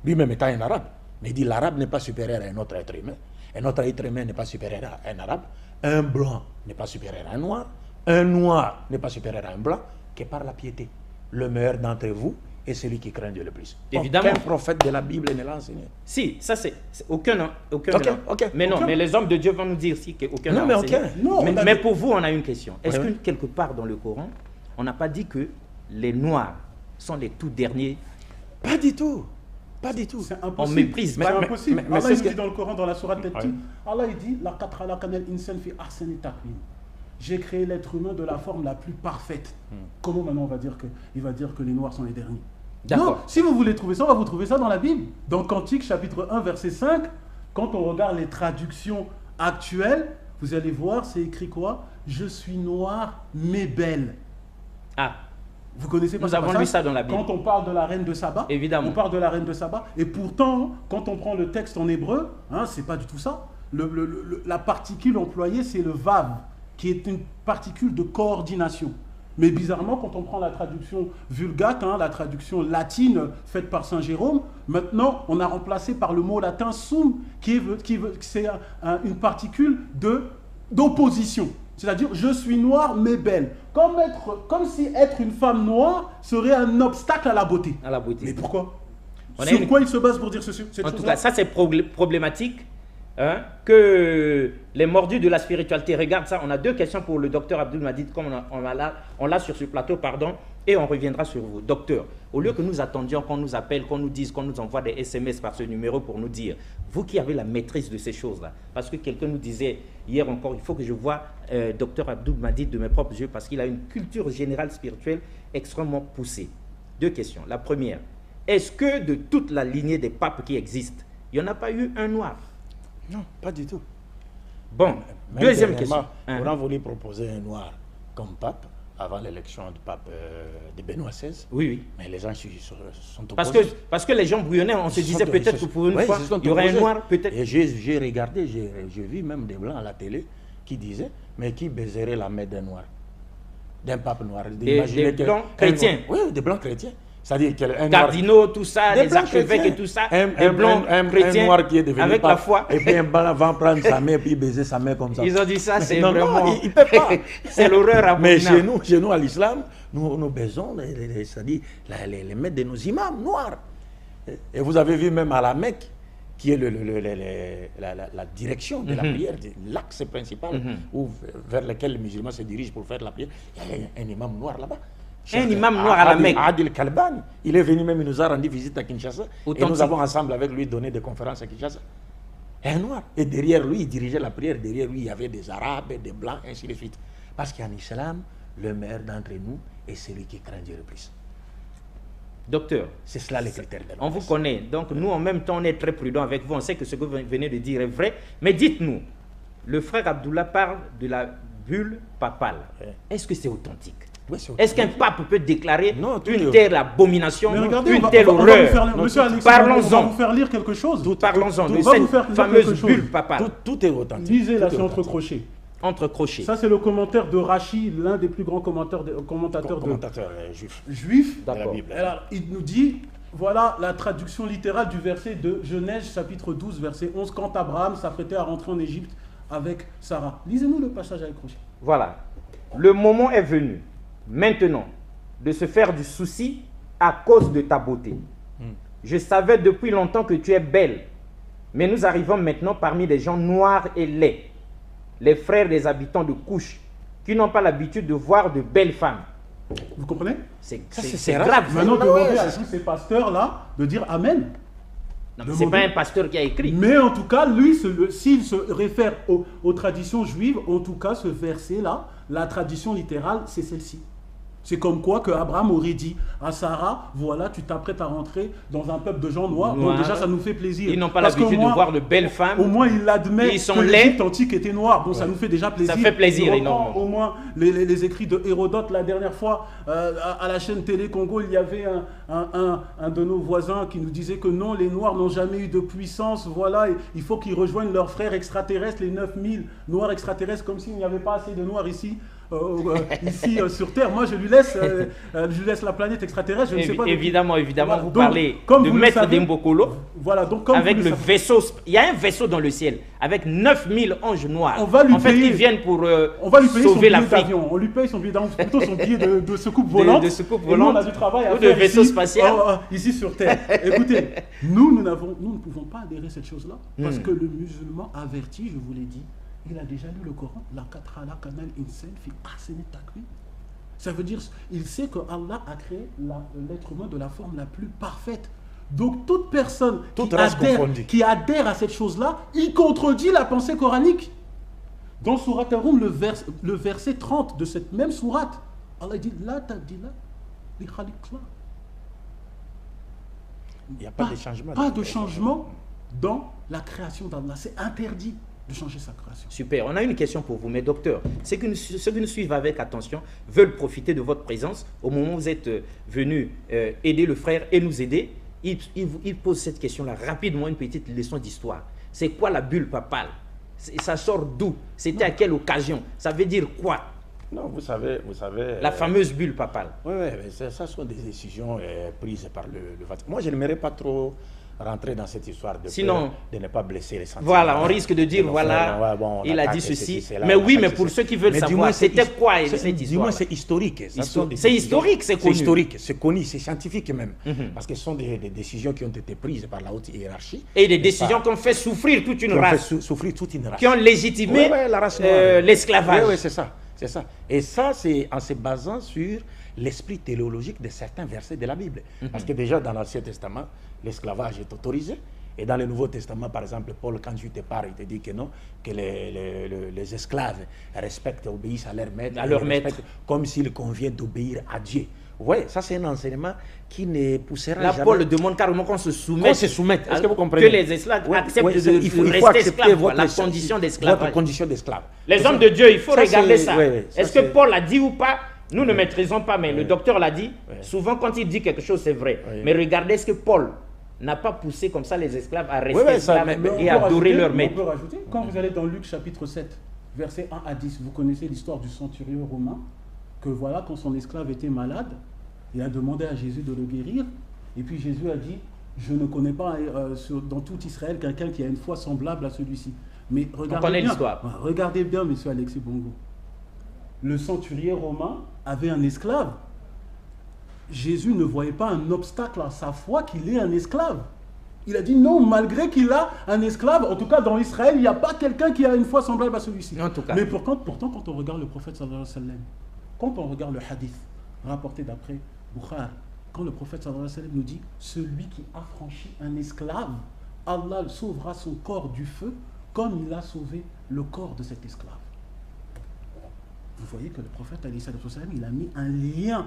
lui-même étant un arabe. Mais il dit l'arabe n'est pas supérieur à un autre être humain. Un autre être humain n'est pas supérieur à un arabe. Un blanc n'est pas supérieur à un noir n'est pas supérieur à un blanc, que par la piété. Le meilleur d'entre vous est celui qui craint Dieu le plus. Évidemment. Aucun prophète de la Bible ne l'a enseigné. Si, ça c'est aucun. Okay. Mais non, mais les hommes de Dieu vont nous dire si qu'aucun n'a enseigné. Mais pour vous, on a une question. Est-ce que quelque part dans le Coran, on n'a pas dit que les Noirs sont les tout derniers? Pas du tout. Pas du tout. C'est impossible. On méprise. C'est impossible. Mais Allah il dit dans le Coran, dans la sourate At-Tin, Oui. Allah il dit la insan fi ahsani taqwim. J'ai créé l'être humain de la forme la plus parfaite. Comment maintenant on va dire il va dire que les Noirs sont les derniers? Non, si vous voulez trouver ça, on va vous trouver ça dans la Bible. Dans Cantique, chapitre 1, verset 5, quand on regarde les traductions actuelles, vous allez voir, c'est écrit quoi? Je suis noir, mais belle. Ah, vous connaissez pas nous ça? avons lu ça dans la Bible. Quand on parle de la reine de Saba, évidemment. on parle de la reine de Saba, et pourtant, quand on prend le texte en hébreu, c'est pas du tout ça. La particule employée, c'est le vav, qui est une particule de coordination. Mais bizarrement, quand on prend la traduction vulgate, la traduction latine faite par Saint Jérôme, maintenant, on a remplacé par le mot latin sum, c'est une particule d'opposition. C'est-à-dire, je suis noir, mais belle. Comme si être une femme noire serait un obstacle à la beauté. À la beauté. Mais pourquoi? Sur quoi il se base pour dire cette chose-là? En tout cas, ça c'est problématique. Hein, que les mordus de la spiritualité, regarde ça, on a deux questions pour le docteur Abdul Majid, comme on l'a sur ce plateau, pardon, et on reviendra sur vous. Docteur, au lieu que nous attendions qu'on nous appelle, qu'on nous dise, qu'on nous envoie des SMS par ce numéro pour nous dire, vous qui avez la maîtrise de ces choses-là, parce que quelqu'un nous disait hier encore, il faut que je voie docteur Abdul Majid de mes propres yeux, parce qu'il a une culture générale spirituelle extrêmement poussée. Deux questions. La première, est-ce que de toute la lignée des papes qui existent, il n'y en a pas eu un noir? Non, pas du tout. Bon, deuxième question. On a voulu proposer un noir comme pape avant l'élection du pape de Benoît XVI. Oui, oui. Mais les gens sont opposés. Parce que les gens bouillonnaient, on se disait peut-être que pour une fois, il y aurait un noir, peut-être. Et j'ai regardé, j'ai vu même des blancs à la télé qui disaient, mais qui baiserait la main d'un noir, d'un pape noir. Des blancs chrétiens. Oui, des blancs chrétiens. C'est-à-dire qu'un cardinaux, tout ça, des archevêques et tout ça, des blancs chrétiens, un noir qui est devenu avec pape, la foi. Et puis un blanc va prendre sa main et puis baiser sa main comme ça. Ils ont dit ça, c'est non, vraiment... Non, il ne peut pas. C'est l'horreur abominable. Mais chez nous à l'islam, nous baisons, c'est-à-dire les mains de nos imams noirs. Et vous avez vu même à la Mecque, qui est la direction de la prière, l'axe principal vers lequel les musulmans se dirigent pour faire la prière, il y a un imam noir là-bas. Un imam noir à la Mecque. Adil Kalban, il est venu même, il nous a rendu visite à Kinshasa. Authentique. Et nous avons ensemble avec lui donné des conférences à Kinshasa. Un noir. Et derrière lui, il dirigeait la prière. Derrière lui, il y avait des arabes, des blancs, ainsi de suite. Parce qu'en islam, le meilleur d'entre nous est celui qui craint Dieu le plus. Docteur, c'est cela les critères de on vous connaît. Donc nous, en même temps, on est très prudents avec vous. On sait que ce que vous venez de dire est vrai. Mais dites-nous, le frère Abdullah parle de la bulle papale. Est-ce que c'est authentique? Oui, est-ce qu'un pape peut déclarer une telle abomination, regardez, une telle horreur? Monsieur Alexis, parlons-en. On va vous faire lire quelque chose. Parlons-en de cette fameuse bulle papale. Tout est authentique. Lisez là, c'est entre crochets. Entre crochets. Ça, c'est le commentaire de Rachi, l'un des plus grands commentateurs juifs de la Bible. Alors, il nous dit, voilà la traduction littérale du verset de Genèse, chapitre 12, verset 11, quand Abraham s'apprêtait à rentrer en Égypte avec Sarah. Lisez-nous le passage avec crochet. Voilà. Le moment est venu, maintenant, de se faire du souci à cause de ta beauté. Je savais depuis longtemps que tu es belle, mais nous arrivons maintenant parmi des gens noirs et laids, les frères des habitants de Couche, qui n'ont pas l'habitude de voir de belles femmes. Vous comprenez? C'est grave. Maintenant, demandez à tous ces pasteurs-là de dire Amen. Ce n'est pas un pasteur qui a écrit. Mais en tout cas, lui, s'il se réfère aux traditions juives, en tout cas, ce verset-là, la tradition littérale, c'est celle-ci. C'est comme quoi que Abraham aurait dit à Sarah, voilà, tu t'apprêtes à rentrer dans un peuple de gens noirs. Donc déjà, ça nous fait plaisir. Ils n'ont pas l'habitude de voir de belles femmes. Au moins, il admet que l'Égypte antique était noire. Bon, ça nous fait déjà plaisir. Ça fait plaisir énormément. Au moins, les écrits de Hérodote, la dernière fois, à la chaîne Télé Congo, il y avait un de nos voisins qui nous disait que non, les Noirs n'ont jamais eu de puissance. Voilà, il faut qu'ils rejoignent leurs frères extraterrestres, les 9000 Noirs extraterrestres, comme s'il n'y avait pas assez de Noirs ici. Ici sur Terre, moi je lui laisse la planète extraterrestre. Je ne sais pas évidemment, voilà. Vous donc, parlez de Maître Dembokolo. Voilà, donc avec le vaisseau. Il y a un vaisseau dans le ciel avec 9000 anges noirs. On va lui payer, ils viennent pour on va lui payer sauver l'Afrique. On lui paye son billet d'avion, plutôt son billet de soucoupe volante. De soucoupe volante. Nous, on a du travail à ou faire de vaisseau spatial. Ici sur Terre. Écoutez, nous ne pouvons pas adhérer à cette chose-là parce que le musulman averti, je vous l'ai dit, il a déjà lu le Coran. Ça veut dire, il sait que Allah a créé l'être humain de la forme la plus parfaite. Donc toute personne qui adhère à cette chose-là, il contredit la pensée coranique. Dans Surat Ar-Rum, le verset 30 de cette même sourate, Allah dit La tabdila li khaliqillah. Il n'y a pas de changement. Pas de changement dans la création d'Allah. C'est interdit de changer sa création. Super. On a une question pour vous, mais docteur, ceux qui nous suivent avec attention veulent profiter de votre présence. Au moment où vous êtes venu aider le frère et nous aider, il pose cette question-là rapidement, une petite leçon d'histoire. C'est quoi la bulle papale? Ça sort d'où? C'était à quelle occasion? Ça veut dire quoi? Non, vous savez... La fameuse bulle papale. Oui, ça sont des décisions prises par le Vatican. Moi, je n'aimerais pas trop rentrer dans cette histoire de, sinon, de ne pas blesser les sentiments. Voilà, on risque de dire, voilà, ouais, bon, il a dit ceci. Ceci, là, mais oui, mais pour ceux qui veulent savoir, c'était quoi cette histoire? Dis-moi, c'est historique. C'est historique, c'est connu. C'est historique, c'est connu, c'est scientifique même. Parce que ce sont des décisions qui ont été prises par la haute hiérarchie. Et des décisions qui ont fait souffrir toute une race. Qui ont légitimé l'esclavage. Oui, c'est ça. C'est ça. Et ça, c'est en se basant sur l'esprit théologique de certains versets de la Bible. Parce que déjà, dans l'Ancien Testament, l'esclavage est autorisé. Et dans le Nouveau Testament, par exemple, Paul, quand tu te parles, il te dit que non, que les esclaves respectent, obéissent à leur maître, comme s'il convient d'obéir à Dieu. Oui, ça c'est un enseignement qui ne poussera jamais. Là, Paul demande carrément qu'on se soumette. Est-ce que vous comprenez? Que les esclaves acceptent de rester esclaves, la condition d'esclavage. Votre condition d'esclave. Les hommes de Dieu, il faut regarder ça. Est-ce que Paul l'a dit ou pas? Nous ne maîtrisons pas, mais le docteur l'a dit. Souvent, quand il dit quelque chose, c'est vrai. Mais regardez ce que Paul n'a pas poussé comme ça les esclaves à rester esclaves et à adorer leur maître. On peut rajouter, quand vous allez dans Luc chapitre 7, versets 1 à 10, vous connaissez l'histoire du centurion romain, que voilà, quand son esclave était malade, il a demandé à Jésus de le guérir, et puis Jésus a dit, je ne connais pas dans tout Israël quelqu'un qui a une foi semblable à celui-ci. Mais regardez bien, monsieur Alexis Bongo. Le centurier romain avait un esclave. Jésus ne voyait pas un obstacle à sa foi qu'il ait un esclave. Il a dit non, malgré qu'il a un esclave, en tout cas dans Israël, il n'y a pas quelqu'un qui a une foi semblable à celui-ci. Mais pourtant, quand on regarde le prophète sallallahu alayhi wa sallam, quand on regarde le hadith rapporté d'après Bukhari, quand le prophète sallallahu alayhi wa sallam nous dit celui qui affranchit un esclave, Allah sauvera son corps du feu comme il a sauvé le corps de cet esclave. Vous voyez que le prophète alayhi wa sallam, il a mis un lien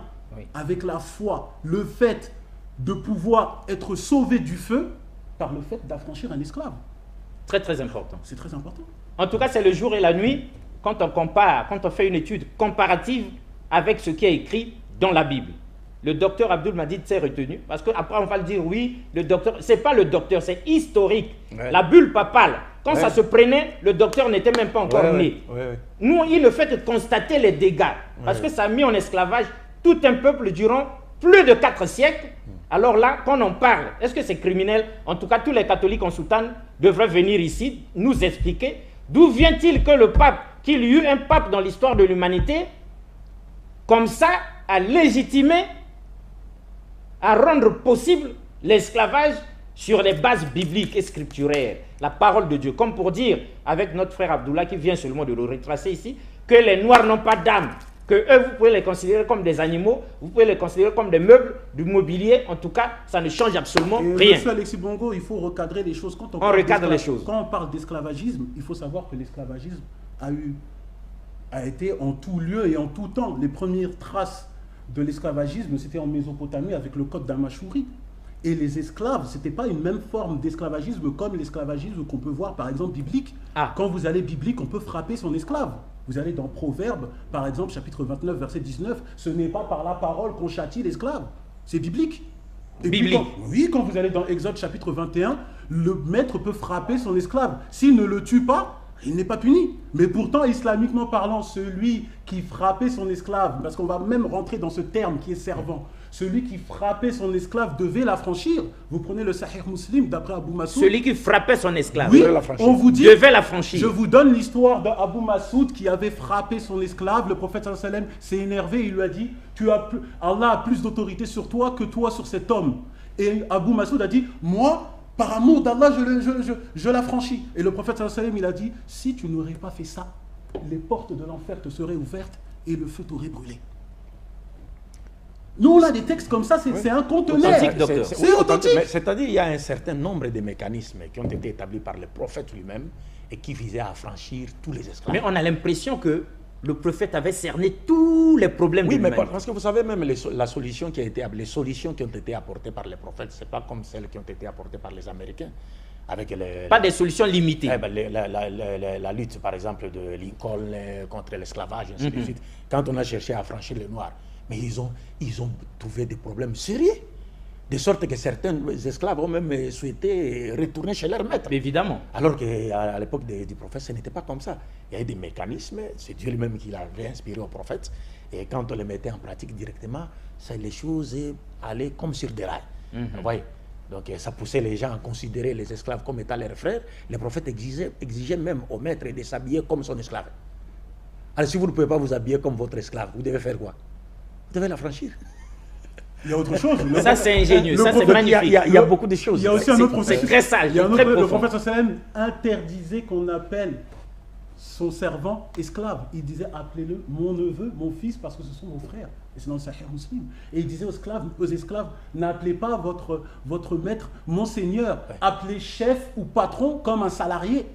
avec la foi, le fait de pouvoir être sauvé du feu par le fait d'affranchir un esclave. Très très important. C'est très important. En tout cas, c'est le jour et la nuit quand on compare, quand on fait une étude comparative avec ce qui est écrit dans la Bible. Le docteur Abdul Majid s'est retenu, parce qu'après on va le dire, oui, le docteur, c'est pas le docteur, c'est historique. La bulle papale, quand ça se prenait, le docteur n'était même pas encore né. Nous, il le fait de constater les dégâts, parce que ça a mis en esclavage tout un peuple durant plus de 4 siècles. Alors là, quand on parle, est-ce que c'est criminel? En tout cas, tous les catholiques en soutane devraient venir ici nous expliquer d'où vient-il que le pape, qu'il y eut un pape dans l'histoire de l'humanité, comme ça, a légitimé, à rendre possible l'esclavage sur les bases bibliques et scripturaires, la parole de Dieu. Comme pour dire, avec notre frère Abdullah qui vient seulement de le retracer ici, que les Noirs n'ont pas d'âme, que eux, vous pouvez les considérer comme des animaux, vous pouvez les considérer comme des meubles, du mobilier. En tout cas, ça ne change absolument rien. Monsieur Alexis Bongo, il faut recadrer les choses. Quand on parle d'esclavagisme, il faut savoir que l'esclavagisme a été en tout lieu et en tout temps. Les premières traces de l'esclavagisme, c'était en Mésopotamie avec le code d'Amachouri. Et les esclaves, ce n'était pas une même forme d'esclavagisme comme l'esclavagisme qu'on peut voir, par exemple, biblique. Quand vous allez biblique, on peut frapper son esclave. Vous allez dans Proverbes, par exemple, chapitre 29, verset 19, ce n'est pas par la parole qu'on châtie l'esclave. C'est biblique. Et quand vous allez dans Exode, chapitre 21, le maître peut frapper son esclave. S'il ne le tue pas, il n'est pas puni. Mais pourtant, islamiquement parlant, celui qui frappait son esclave, parce qu'on va même rentrer dans ce terme qui est servant, celui qui frappait son esclave devait l'affranchir. Vous prenez le Sahih Muslim d'après Abou Massoud. Celui qui frappait son esclave on vous dit, devait l'affranchir. Je vous donne l'histoire d'Abou Massoud qui avait frappé son esclave. Le prophète sallallahu alayhi wa sallam s'est énervé. Il lui a dit, Allah a plus d'autorité sur toi que toi sur cet homme. Et Abou Massoud a dit, moi, par amour d'Allah, je l'affranchis. Et le prophète sallallahu alayhi wa sallam, il a dit, si tu n'aurais pas fait ça, les portes de l'enfer te seraient ouvertes et le feu t'aurait brûlé. Nous, on a des textes comme ça, c'est un conteneur. C'est authentique. C'est-à-dire qu'il y a un certain nombre de mécanismes qui ont été établis par le prophète lui-même et qui visaient à affranchir tous les esclaves. Mais on a l'impression que le prophète avait cerné tous les problèmes de l'humanité. Oui, mais parce que vous savez, même les solutions qui ont été apportées par les prophètes, ce n'est pas comme celles qui ont été apportées par les Américains. Avec pas des solutions limitées. La lutte, par exemple, de Lincoln contre l'esclavage, ainsi de suite. Quand on a cherché à affranchir les Noirs, mais ils ont trouvé des problèmes sérieux. De sorte que certains esclaves ont même souhaité retourner chez leur maître. Évidemment. Alors qu'à l'époque du prophète, ce n'était pas comme ça. Il y avait des mécanismes, c'est Dieu lui-même qui l'avait inspiré au prophète. Et quand on les mettait en pratique directement, les choses allaient comme sur des rails. Vous voyez. Donc ça poussait les gens à considérer les esclaves comme étant leurs frères. Les prophètes exigeaient même au maître de s'habiller comme son esclave. Alors si vous ne pouvez pas vous habiller comme votre esclave, vous devez faire quoi? Vous devez l'affranchir. Il y a autre chose. Ça, c'est ingénieux, ça, c'est magnifique. Il y a beaucoup de choses. Il y a aussi un autre processus. C'est très sage, très Le profond. prophète sallam interdisait qu'on appelle son servant esclave. Il disait appelez-le mon neveu, mon fils, parce que ce sont vos frères. Et c'est dans le Sahih Muslim. Et il disait aux esclaves, n'appelez pas votre maître mon seigneur. Appelez chef ou patron comme un salarié.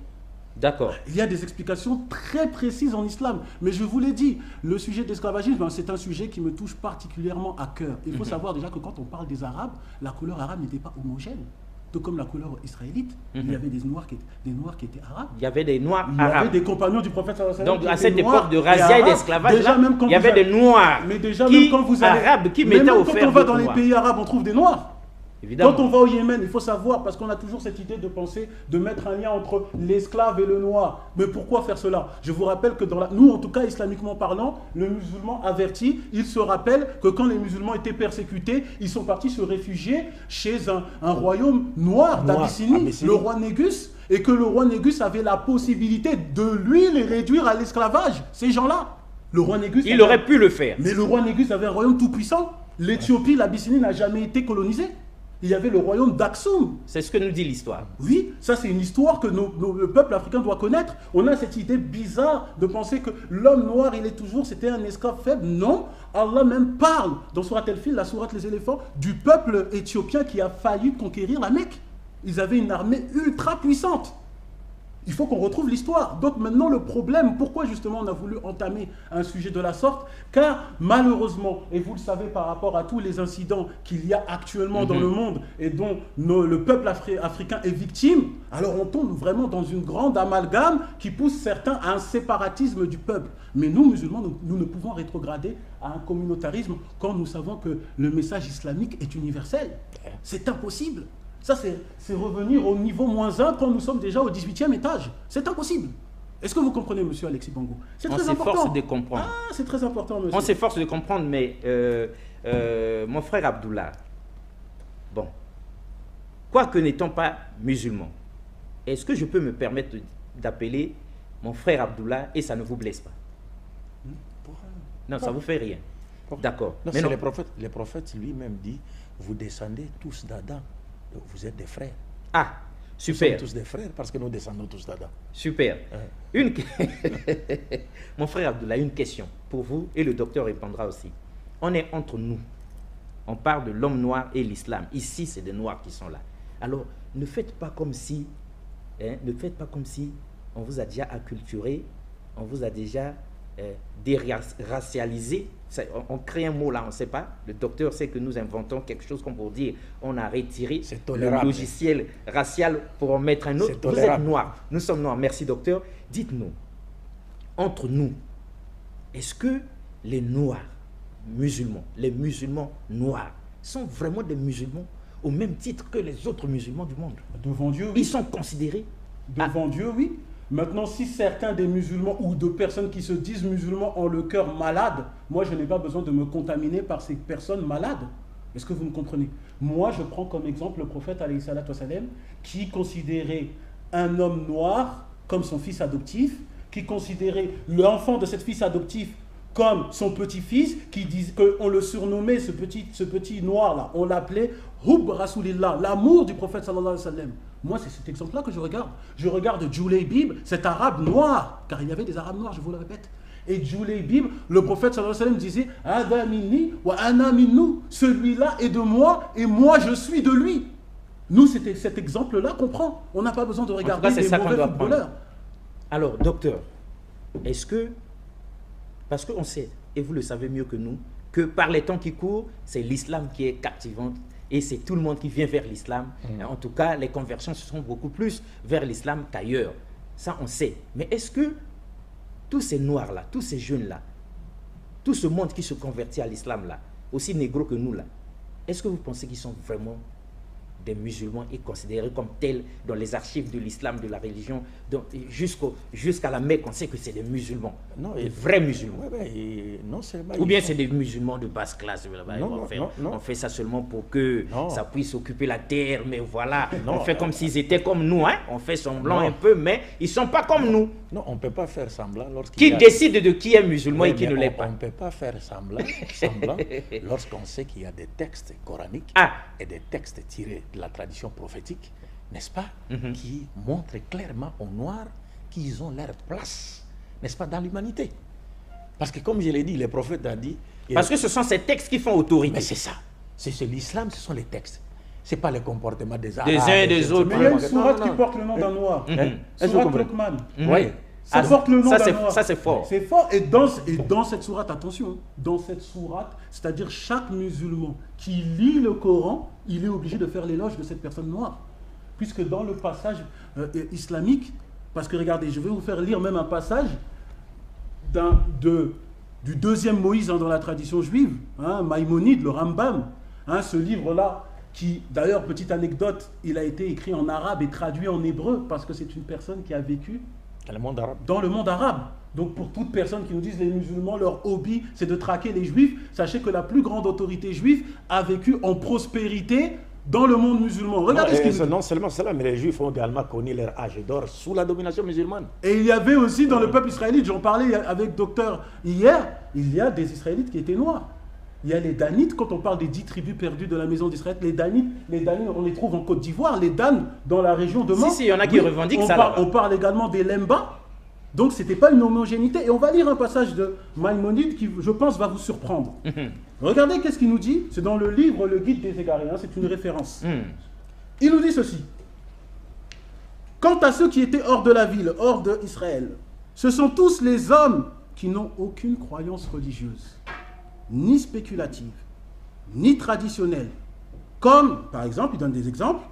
D'accord. Il y a des explications très précises en islam. Mais je vous l'ai dit, le sujet de l'esclavagisme, c'est un sujet qui me touche particulièrement à cœur. Il faut savoir déjà que quand on parle des Arabes, la couleur arabe n'était pas homogène. Tout comme la couleur israélite, il y avait des noirs qui étaient arabes. Il y avait des noirs Il y arabes. avait des compagnons du prophète sallallahu alayhi wa sallam. Donc à qui cette étaient noirs époque de razzia et arabes. d'esclavage, Déjà, même quand il y vous avait allez- des noirs Mais déjà, même quand vous allez... arabes qui Mais mettaient même au quand fer on va d'autres dans les noirs. pays arabes, on trouve des noirs. Évidemment. Quand on va au Yémen, il faut savoir, parce qu'on a toujours cette idée de penser, de mettre un lien entre l'esclave et le noir. Mais pourquoi faire cela? Je vous rappelle que nous, en tout cas islamiquement parlant, le musulman averti, il se rappelle que quand les musulmans étaient persécutés, ils sont partis se réfugier chez un royaume noir d'Abyssinie, le roi Négus, et que le roi Négus avait la possibilité de lui les réduire à l'esclavage, ces gens-là. Le roi Négus... Il aurait pu le faire. Mais le roi Négus avait un royaume tout puissant. L'Éthiopie, l'Abyssinie n'a jamais été colonisée. Il y avait le royaume d'Aksum. C'est ce que nous dit l'histoire. Oui, ça c'est une histoire que le peuple africain doit connaître. On a cette idée bizarre de penser que l'homme noir, c'était un esclave faible. Non, Allah même parle dans Sourate El-Fil, la sourate Les éléphants, du peuple éthiopien qui a failli conquérir la Mecque. Ils avaient une armée ultra puissante. Il faut qu'on retrouve l'histoire. Donc maintenant le problème, pourquoi justement on a voulu entamer un sujet de la sorte? Car malheureusement, et vous le savez par rapport à tous les incidents qu'il y a actuellement dans le monde et dont le peuple africain est victime, alors on tombe vraiment dans une grande amalgame qui pousse certains à un séparatisme du peuple. Mais nous, musulmans, nous ne pouvons rétrograder à un communautarisme quand nous savons que le message islamique est universel. C'est impossible. Ça, c'est revenir au niveau -1 quand nous sommes déjà au 18e étage. C'est impossible. Est-ce que vous comprenez, monsieur Alexis Bongo? C'est très important. On s'efforce de comprendre. Ah, c'est très important, monsieur. On s'efforce de comprendre, mais mon frère Abdullah, bon, quoique n'étant pas musulman, est-ce que je peux me permettre d'appeler mon frère Abdullah et ça ne vous blesse pas? Non, ça ne vous fait rien. D'accord. Mais non. Les prophètes lui-même dit, vous descendez tous d'Adam. Vous êtes des frères. Ah, super. Nous sommes tous des frères parce que nous descendons tous d'Adam. Super. Mon frère Abdullah, une question pour vous et le docteur répondra aussi. On est entre nous. On parle de l'homme noir et l'islam. Ici, c'est des noirs qui sont là. Alors, ne faites pas comme si on vous a déjà acculturé, on vous a déjà déracialisé. On crée un mot là, on ne sait pas. Le docteur sait que nous inventons quelque chose comme pour dire on a retiré le logiciel racial pour en mettre un autre. Vous êtes noirs, nous sommes noirs. Merci docteur. Dites-nous, entre nous, est-ce que les noirs musulmans, les musulmans noirs, sont vraiment des musulmans au même titre que les autres musulmans du monde? Devant Dieu, oui. Ils sont considérés? Devant Dieu, oui. Maintenant, si certains des musulmans ou de personnes qui se disent musulmans ont le cœur malade, moi je n'ai pas besoin de me contaminer par ces personnes malades. Est-ce que vous me comprenez? Moi, je prends comme exemple le prophète alayhi salatu wassalam, qui considérait un homme noir comme son fils adoptif, qui considérait l'enfant de cet fils adoptif comme son petit-fils, qui disent qu'on le surnommait, ce petit noir-là, on l'appelait Hub Rasulillah, l'amour du prophète sallallahu alayhi wa sallam. Moi, c'est cet exemple-là que je regarde. Je regarde Julaybib, cet arabe noir, car il y avait des arabes noirs, je vous le répète. Et Julaybib, le prophète sallallahu alayhi wa sallam disait Ada minni wa ana minnu, celui-là est de moi et moi je suis de lui. Nous, c'était cet exemple-là qu'on prend. On n'a pas besoin de regarder les mauvais footballeurs. Alors, docteur, est-ce que, parce qu'on sait, et vous le savez mieux que nous, que par les temps qui courent, c'est l'islam qui est captivant et c'est tout le monde qui vient vers l'islam. En tout cas, les conversions se sont beaucoup plus vers l'islam qu'ailleurs. Ça, on sait. Mais est-ce que tous ces noirs-là, tous ces jeunes-là, tout ce monde qui se convertit à l'islam-là, aussi négro que nous-là, est-ce que vous pensez qu'ils sont vraiment des musulmans est considéré comme tel dans les archives de l'islam, de la religion, jusqu'à la Mecque, on sait que c'est des musulmans, des vrais musulmans. Non seulement Ou bien c'est des musulmans de basse classe. On fait ça seulement pour que ça puisse occuper la terre, mais voilà, on fait comme s'ils étaient comme nous, hein? On fait semblant un peu, mais ils ne sont pas comme nous. Non, on ne peut pas faire semblant. Qui décide de qui est musulman et qui ne l'est pas? On ne peut pas faire semblant lorsqu'on sait qu'il y a des textes coraniques et des textes tirés de la tradition prophétique, n'est-ce pas, qui montrent clairement aux Noirs qu'ils ont leur place, n'est-ce pas, dans l'humanité. Parce que comme je l'ai dit, les prophètes ont dit... Parce que ce sont ces textes qui font autorité. Mais c'est ça. C'est l'islam, ce sont les textes. Ce n'est pas le comportement des Arabes. Des uns et des autres. Mais il y a une sourate qui porte le nom d'un Noir. Sourate Luqman. Oui. Ça porte le nom d'un Noir. Ça, c'est fort. C'est fort. Et dans cette sourate, attention, dans cette sourate, c'est-à-dire chaque musulman qui lit le Coran, il est obligé de faire l'éloge de cette personne noire. Puisque dans le passage islamique, parce que regardez, je vais vous faire lire même un passage du deuxième Moïse dans la tradition juive, Maïmonide, le Rambam, ce livre-là, qui, d'ailleurs, petite anecdote, il a été écrit en arabe et traduit en hébreu, parce que c'est une personne qui a vécu dans le monde arabe. Donc pour toute personne qui nous disent les musulmans, leur hobby, c'est de traquer les juifs, sachez que la plus grande autorité juive a vécu en prospérité dans le monde musulman. Regardez ce qu'il dit. Non seulement cela, mais les juifs ont également connu leur âge d'or sous la domination musulmane. Et il y avait aussi dans le peuple israélite, j'en parlais avec docteur hier, il y a des Israélites qui étaient noirs. Il y a les Danites, quand on parle des 10 tribus perdues de la maison d'Israël, les Danites, on les trouve en Côte d'Ivoire, les Dan dans la région de Mans. Si, il y en a qui revendiquent ça. On parle également des Lemba. Donc ce n'était pas une homogénéité. Et on va lire un passage de Maïmonide qui, je pense, va vous surprendre. Regardez qu'est-ce qu'il nous dit. C'est dans le livre Le Guide des Égarés, c'est une référence. Il nous dit ceci. Quant à ceux qui étaient hors de la ville, hors d'Israël, ce sont tous les hommes qui n'ont aucune croyance religieuse, ni spéculative, ni traditionnelle. Comme, par exemple, il donne des exemples,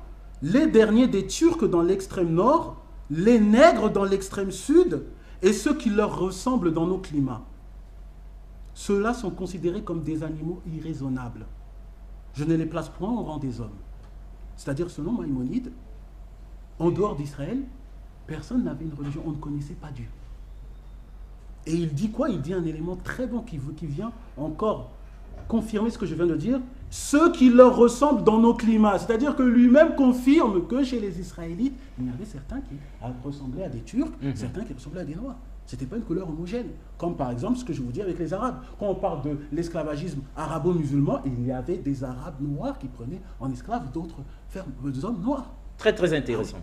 les derniers des Turcs dans l'extrême nord, les nègres dans l'extrême sud et ceux qui leur ressemblent dans nos climats. Ceux-là sont considérés comme des animaux irraisonnables. Je ne les place point au rang des hommes. C'est-à-dire, selon Maïmonide, en dehors d'Israël, personne n'avait une religion, on ne connaissait pas Dieu. Et il dit quoi? Il dit un élément très bon qui vient encore confirmer ce que je viens de dire. Ceux qui leur ressemblent dans nos climats. C'est-à-dire que lui-même confirme que chez les Israélites, il y avait certains qui ressemblaient à des Turcs, certains qui ressemblaient à des Noirs. Ce n'était pas une couleur homogène. Comme par exemple ce que je vous dis avec les Arabes. Quand on parle de l'esclavagisme arabo-musulman, il y avait des Arabes noirs qui prenaient en esclaves d'autres hommes noirs. Très très intéressant.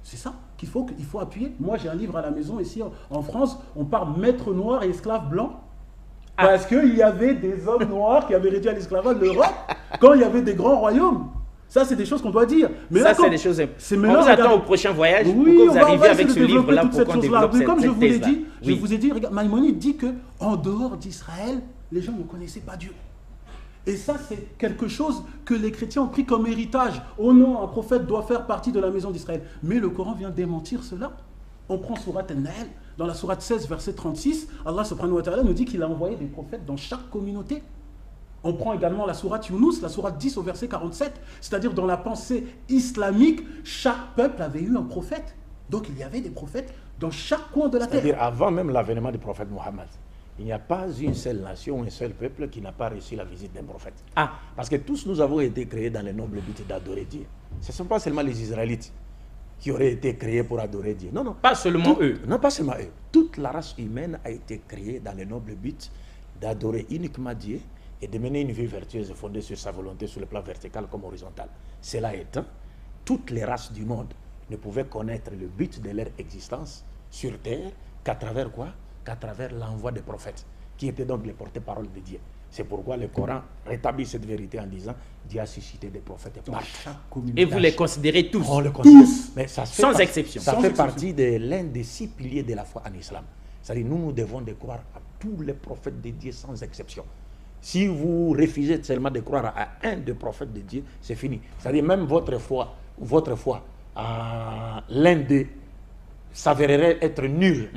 C'est ça qu'il faut appuyer. Moi j'ai un livre à la maison ici en France, on parle maître noir et esclave blanc. Parce qu'il y avait des hommes noirs qui avaient réduit à l'esclavage l'Europe quand il y avait des grands royaumes. Ça, c'est des choses qu'on doit dire. Mais ça, là, c'est des choses. On vous attend au prochain voyage pour que vous arriviez avec ce livre-là pour qu'on développe cette thèse-là. Comme je vous ai dit, regarde, Maïmonide dit qu'en dehors d'Israël, les gens ne connaissaient pas Dieu. Et ça, c'est quelque chose que les chrétiens ont pris comme héritage. Oh non, un prophète doit faire partie de la maison d'Israël. Mais le Coran vient démentir cela. On prend sourate An-Nahl, dans la sourate 16, verset 36, Allah subhanahu wa ta'ala nous dit qu'il a envoyé des prophètes dans chaque communauté. On prend également la sourate Yunus, la sourate 10 au verset 47, c'est-à-dire dans la pensée islamique, chaque peuple avait eu un prophète. Donc il y avait des prophètes dans chaque coin de la terre. C'est-à-dire avant même l'avènement du prophète Mohammed, il n'y a pas une seule nation, un seul peuple qui n'a pas reçu la visite d'un prophète. Parce que tous nous avons été créés dans le noble but d'adorer Dieu. Ce ne sont pas seulement les Israélites qui auraient été créés pour adorer Dieu. Non, non. Pas seulement eux. Non, pas seulement eux. Toute la race humaine a été créée dans le noble but d'adorer uniquement Dieu et de mener une vie vertueuse fondée sur sa volonté sur le plan vertical comme horizontal. Cela étant, toutes les races du monde ne pouvaient connaître le but de leur existence sur terre qu'à travers quoi? Qu'à travers l'envoi des prophètes, qui étaient donc les porte-paroles de Dieu. C'est pourquoi le Coran rétablit cette vérité en disant Dieu a suscité des prophètes par chaque communauté. Et vous les considérez tous? On les considère. Tous. Mais ça sans exception. Ça fait partie de l'un des 6 piliers de la foi en islam. C'est-à-dire nous devons de croire à tous les prophètes de Dieu sans exception. Si vous refusez seulement de croire à un des prophètes de Dieu, c'est fini. C'est-à-dire même votre foi à l'un d'eux s'avérerait être nul,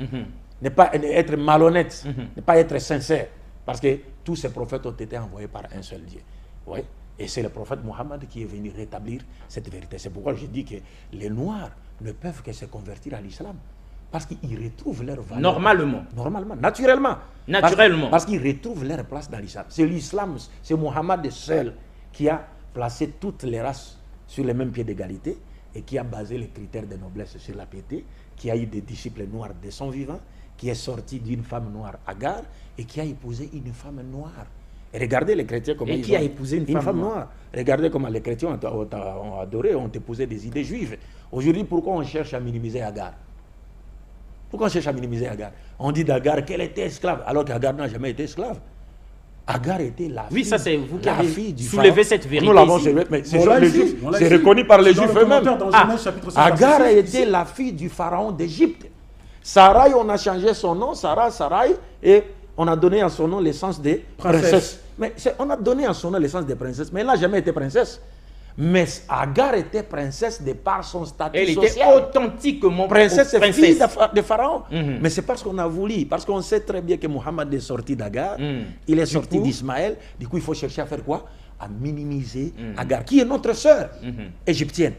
ne pas être malhonnête, ne pas être sincère. Parce que tous ces prophètes ont été envoyés par un seul Dieu. Ouais. Et c'est le prophète Mohammed qui est venu rétablir cette vérité. C'est pourquoi je dis que les Noirs ne peuvent que se convertir à l'islam. Parce qu'ils retrouvent leur valeur. Normalement. Normalement, naturellement. Parce qu'ils retrouvent leur place dans l'islam. C'est l'islam, c'est Mohammed seul qui a placé toutes les races sur le même pied d'égalité et qui a basé les critères de noblesse sur la piété, qui a eu des disciples noirs de son vivant, qui est sorti d'une femme noire Agar et qui a épousé une femme noire. Et regardez les chrétiens comment ils ont épousé une femme noire. Regardez comment les chrétiens ont adoré, ont épousé des idées juives. Aujourd'hui, pourquoi on cherche à minimiser Agar? Pourquoi on cherche à minimiser Agar? On dit d'Agar qu'elle était esclave, alors qu'Agar n'a jamais été esclave. Agar était la fille. Oui, ça c'est vous qui avez soulevé cette vérité. Nous l'avons soulevé, mais c'est reconnu par les Juifs eux-mêmes. Agar était la fille du pharaon d'Égypte. Sarai, on a changé son nom, Sarai, et on a donné à son nom l'essence de princesse. Mais on a donné à son nom l'essence de princesse, mais elle n'a jamais été princesse. Mais Agar était princesse de par son statut social. Elle était authentiquement princesse. Fille de Pharaon. Mais c'est parce qu'on a voulu, parce qu'on sait très bien que Mohammed est sorti d'Agar, il est sorti d'Ismaël. Du coup, il faut chercher à faire quoi? À minimiser Agar, qui est notre sœur égyptienne,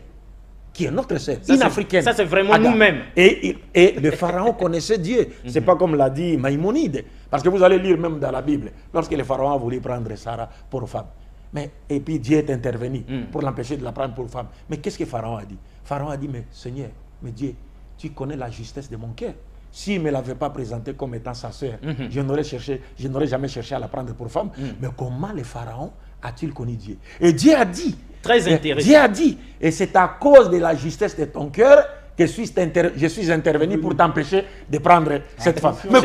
qui est notre sœur, une africaine. Ça, c'est vraiment nous-mêmes. Et le Pharaon connaissait Dieu. C'est pas comme l'a dit Maïmonide. Parce que vous allez lire même dans la Bible, lorsque le Pharaon a voulu prendre Sarah pour femme. Et puis Dieu est intervenu pour l'empêcher de la prendre pour femme. Mais qu'est-ce que Pharaon a dit? Pharaon a dit, mais Seigneur, mais Dieu, tu connais la justesse de mon cœur. S'il ne me l'avait pas présentée comme étant sa sœur, je n'aurais jamais cherché à la prendre pour femme. Mais comment le Pharaon a-t-il connu Dieu? Et Dieu a dit, très intéressant. Dieu a dit, et c'est à cause de la justesse de ton cœur que je suis intervenu pour t'empêcher de prendre cette femme. Mais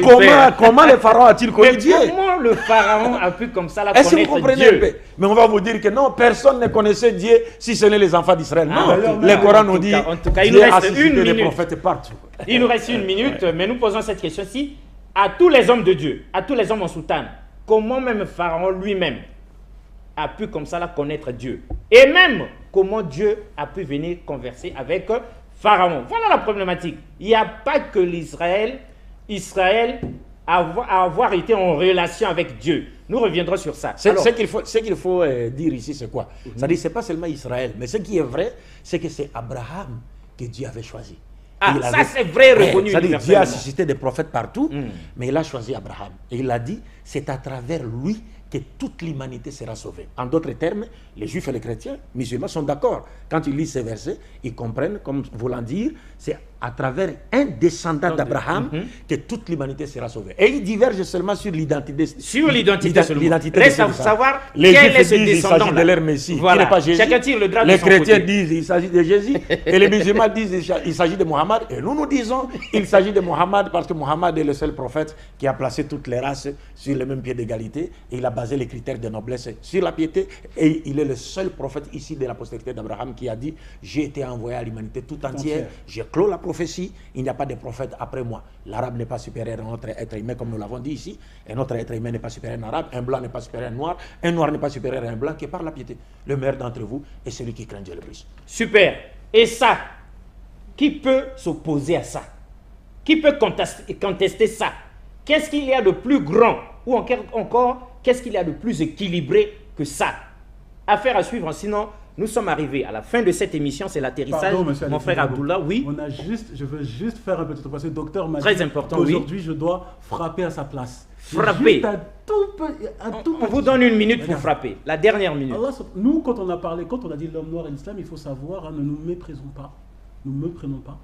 comment le Pharaon a-t-il connu Dieu? Comment le Pharaon a pu comme ça la connaître Dieu? Vous comprenez? Mais on va vous dire que non, personne ne connaissait Dieu si ce n'est les enfants d'Israël. Non, le Coran nous dit en tout cas, il nous reste une minute. Des prophètes partout. Il nous reste une minute, mais nous posons cette question-ci à tous les hommes de Dieu, à tous les hommes en soutane. Comment même Pharaon lui-même a pu comme ça la connaître Dieu? Et même comment Dieu a pu venir converser avec Pharaon. Voilà la problématique. Il n'y a pas que Israël avoir été en relation avec Dieu. Nous reviendrons sur ça. Ce qu'il faut dire ici, c'est quoi? C'est-à-dire, ce n'est pas seulement Israël, mais ce qui est vrai, c'est que c'est Abraham que Dieu avait choisi. Ça c'est vrai, reconnu universellement. Dieu a suscité des prophètes partout, mais il a choisi Abraham. Et il a dit, c'est à travers lui que toute l'humanité sera sauvée. En d'autres termes, les juifs et les chrétiens, musulmans sont d'accord. Quand ils lisent ces versets, ils comprennent, comme voulant dire, c'est à travers un descendant d'Abraham que toute l'humanité sera sauvée. Et ils divergent seulement sur l'identité. Sur l'identité seulement. Reste à savoir quel est ce descendant. Il s'agit de leur Messie, voilà. qui n'est pas Jésus. Chacun tire le drap de les son chrétiens côté. disent il s'agit de Jésus, et les musulmans disent il s'agit de Mohammed. Et nous disons il s'agit de Mohammed parce que Mohammed est le seul prophète qui a placé toutes les races sur le même pied d'égalité. Et il a basé les critères de noblesse sur la piété. Et il est le seul prophète ici de la postérité d'Abraham qui a dit j'ai été envoyé à l'humanité tout entière. J'ai clos la prophétie. Il n'y a pas de prophète après moi. L'arabe n'est pas supérieur à notre être humain, comme nous l'avons dit ici. Et notre être humain n'est pas supérieur à un arabe. Un blanc n'est pas supérieur à un noir n'est pas supérieur à un blanc, qui est par la piété. Le meilleur d'entre vous est celui qui craint Dieu le plus. Super. Et ça, qui peut s'opposer à ça? Qui peut contester ça? Qu'est-ce qu'il y a de plus grand? Ou encore, qu'est-ce qu'il y a de plus équilibré que ça? Affaire à suivre, sinon nous sommes arrivés à la fin de cette émission, c'est l'atterrissage. Mon frère Abdullah, oui. Je veux juste faire un petit truc, parce que le docteur m'a dit qu'aujourd'hui je dois frapper à sa place. Frapper. On vous donne une minute pour frapper, la dernière minute. Allah, nous, quand on a dit l'homme noir et l'islam, il faut savoir, ne nous méprisons pas. Nous ne me prenons pas.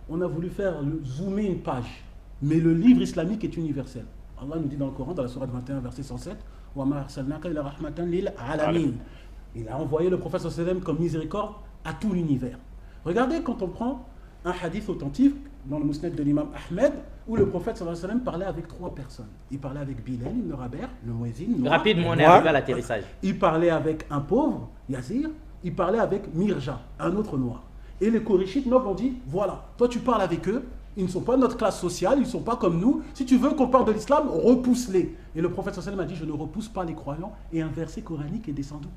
On a voulu faire zoomer une page, mais le livre islamique est universel. Allah nous dit dans le Coran, dans la sourate 21, verset 107, wa ma arsalnaka illa rahmatan lil alamin. Il a envoyé le prophète sallam comme miséricorde à tout l'univers. Regardez quand on prend un hadith authentique dans le Musnad de l'imam Ahmed, où le prophète sallam parlait avec 3 personnes. Il parlait avec Bilal ibn Rabah, le muezzin. Rapidement, on est arrivé à l'atterrissage. Il parlait avec un pauvre, Yazir. Il parlait avec Mirja, un autre noir. Et les Korishites nobles ont dit, voilà, toi tu parles avec eux, ils ne sont pas de notre classe sociale, ils ne sont pas comme nous. Si tu veux qu'on parle de l'islam, repousse-les. Et le prophète sallam a dit, je ne repousse pas les croyants. Et un verset coranique est descendu.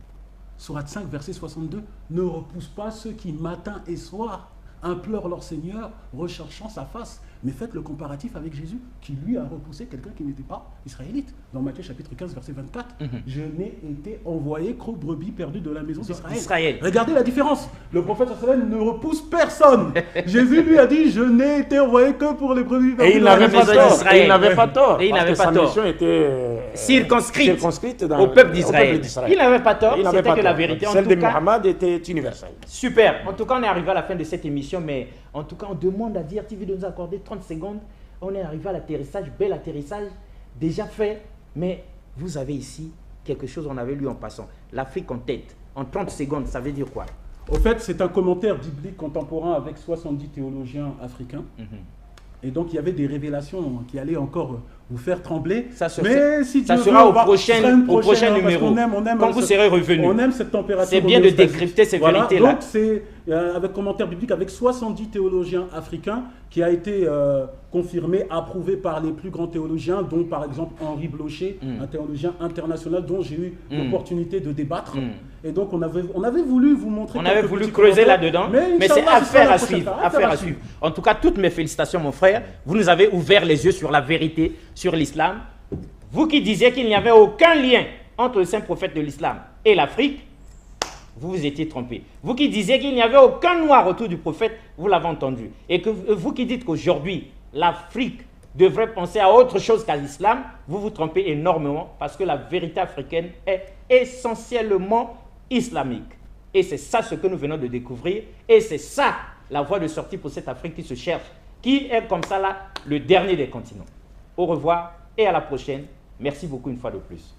Sourate 5, verset 62, ne repousse pas ceux qui matin et soir implorent leur Seigneur, recherchant sa face. Mais faites le comparatif avec Jésus, qui lui a repoussé quelqu'un qui n'était pas israélite. Dans Matthieu chapitre 15, verset 24, je n'ai été envoyé qu'aux brebis perdues de la maison d'Israël. Regardez la différence. Le prophète sallam ne repousse personne. Jésus lui a dit, je n'ai été envoyé que pour les brebis perdues. Et il n'avait pas tort. Et il n'avait pas tort. Et il n'avait pas tort. Sa mission était circonscrite au peuple d'Israël. Il n'avait pas tort. C'était que la vérité. Celle de Muhammad était universelle. Super. En tout cas, on est arrivé à la fin de cette émission, mais en tout cas, on demande à DRTV de nous accorder 30 secondes. On est arrivé à l'atterrissage, bel atterrissage, déjà fait. Mais vous avez ici quelque chose, on avait lu en passant. L'Afrique en tête. En 30 secondes, ça veut dire quoi? Au fait, c'est un commentaire biblique contemporain avec 70 théologiens africains. Et donc, il y avait des révélations qui allaient encore vous faire trembler. Ça sera au prochain numéro. Quand vous serez revenu. On aime cette température. C'est bien de décrypter ces vérités-là. Donc, c'est avec commentaire biblique avec 70 théologiens africains qui a été confirmé, approuvé par les plus grands théologiens, dont par exemple Henri Blocher, un théologien international dont j'ai eu l'opportunité de débattre. Et donc, on avait voulu vous montrer. On avait voulu creuser là-dedans, mais c'est affaire à suivre. En tout cas, toutes mes félicitations, mon frère. Vous nous avez ouvert les yeux sur la vérité, sur l'islam. Vous qui disiez qu'il n'y avait aucun lien entre le saint prophète de l'islam et l'Afrique, vous vous étiez trompé. Vous qui disiez qu'il n'y avait aucun noir autour du prophète, vous l'avez entendu. Et que vous qui dites qu'aujourd'hui, l'Afrique devrait penser à autre chose qu'à l'islam, vous vous trompez énormément parce que la vérité africaine est essentiellement islamique. Et c'est ça ce que nous venons de découvrir. Et c'est ça la voie de sortie pour cette Afrique qui se cherche, qui est comme ça là le dernier des continents. Au revoir et à la prochaine. Merci beaucoup une fois de plus.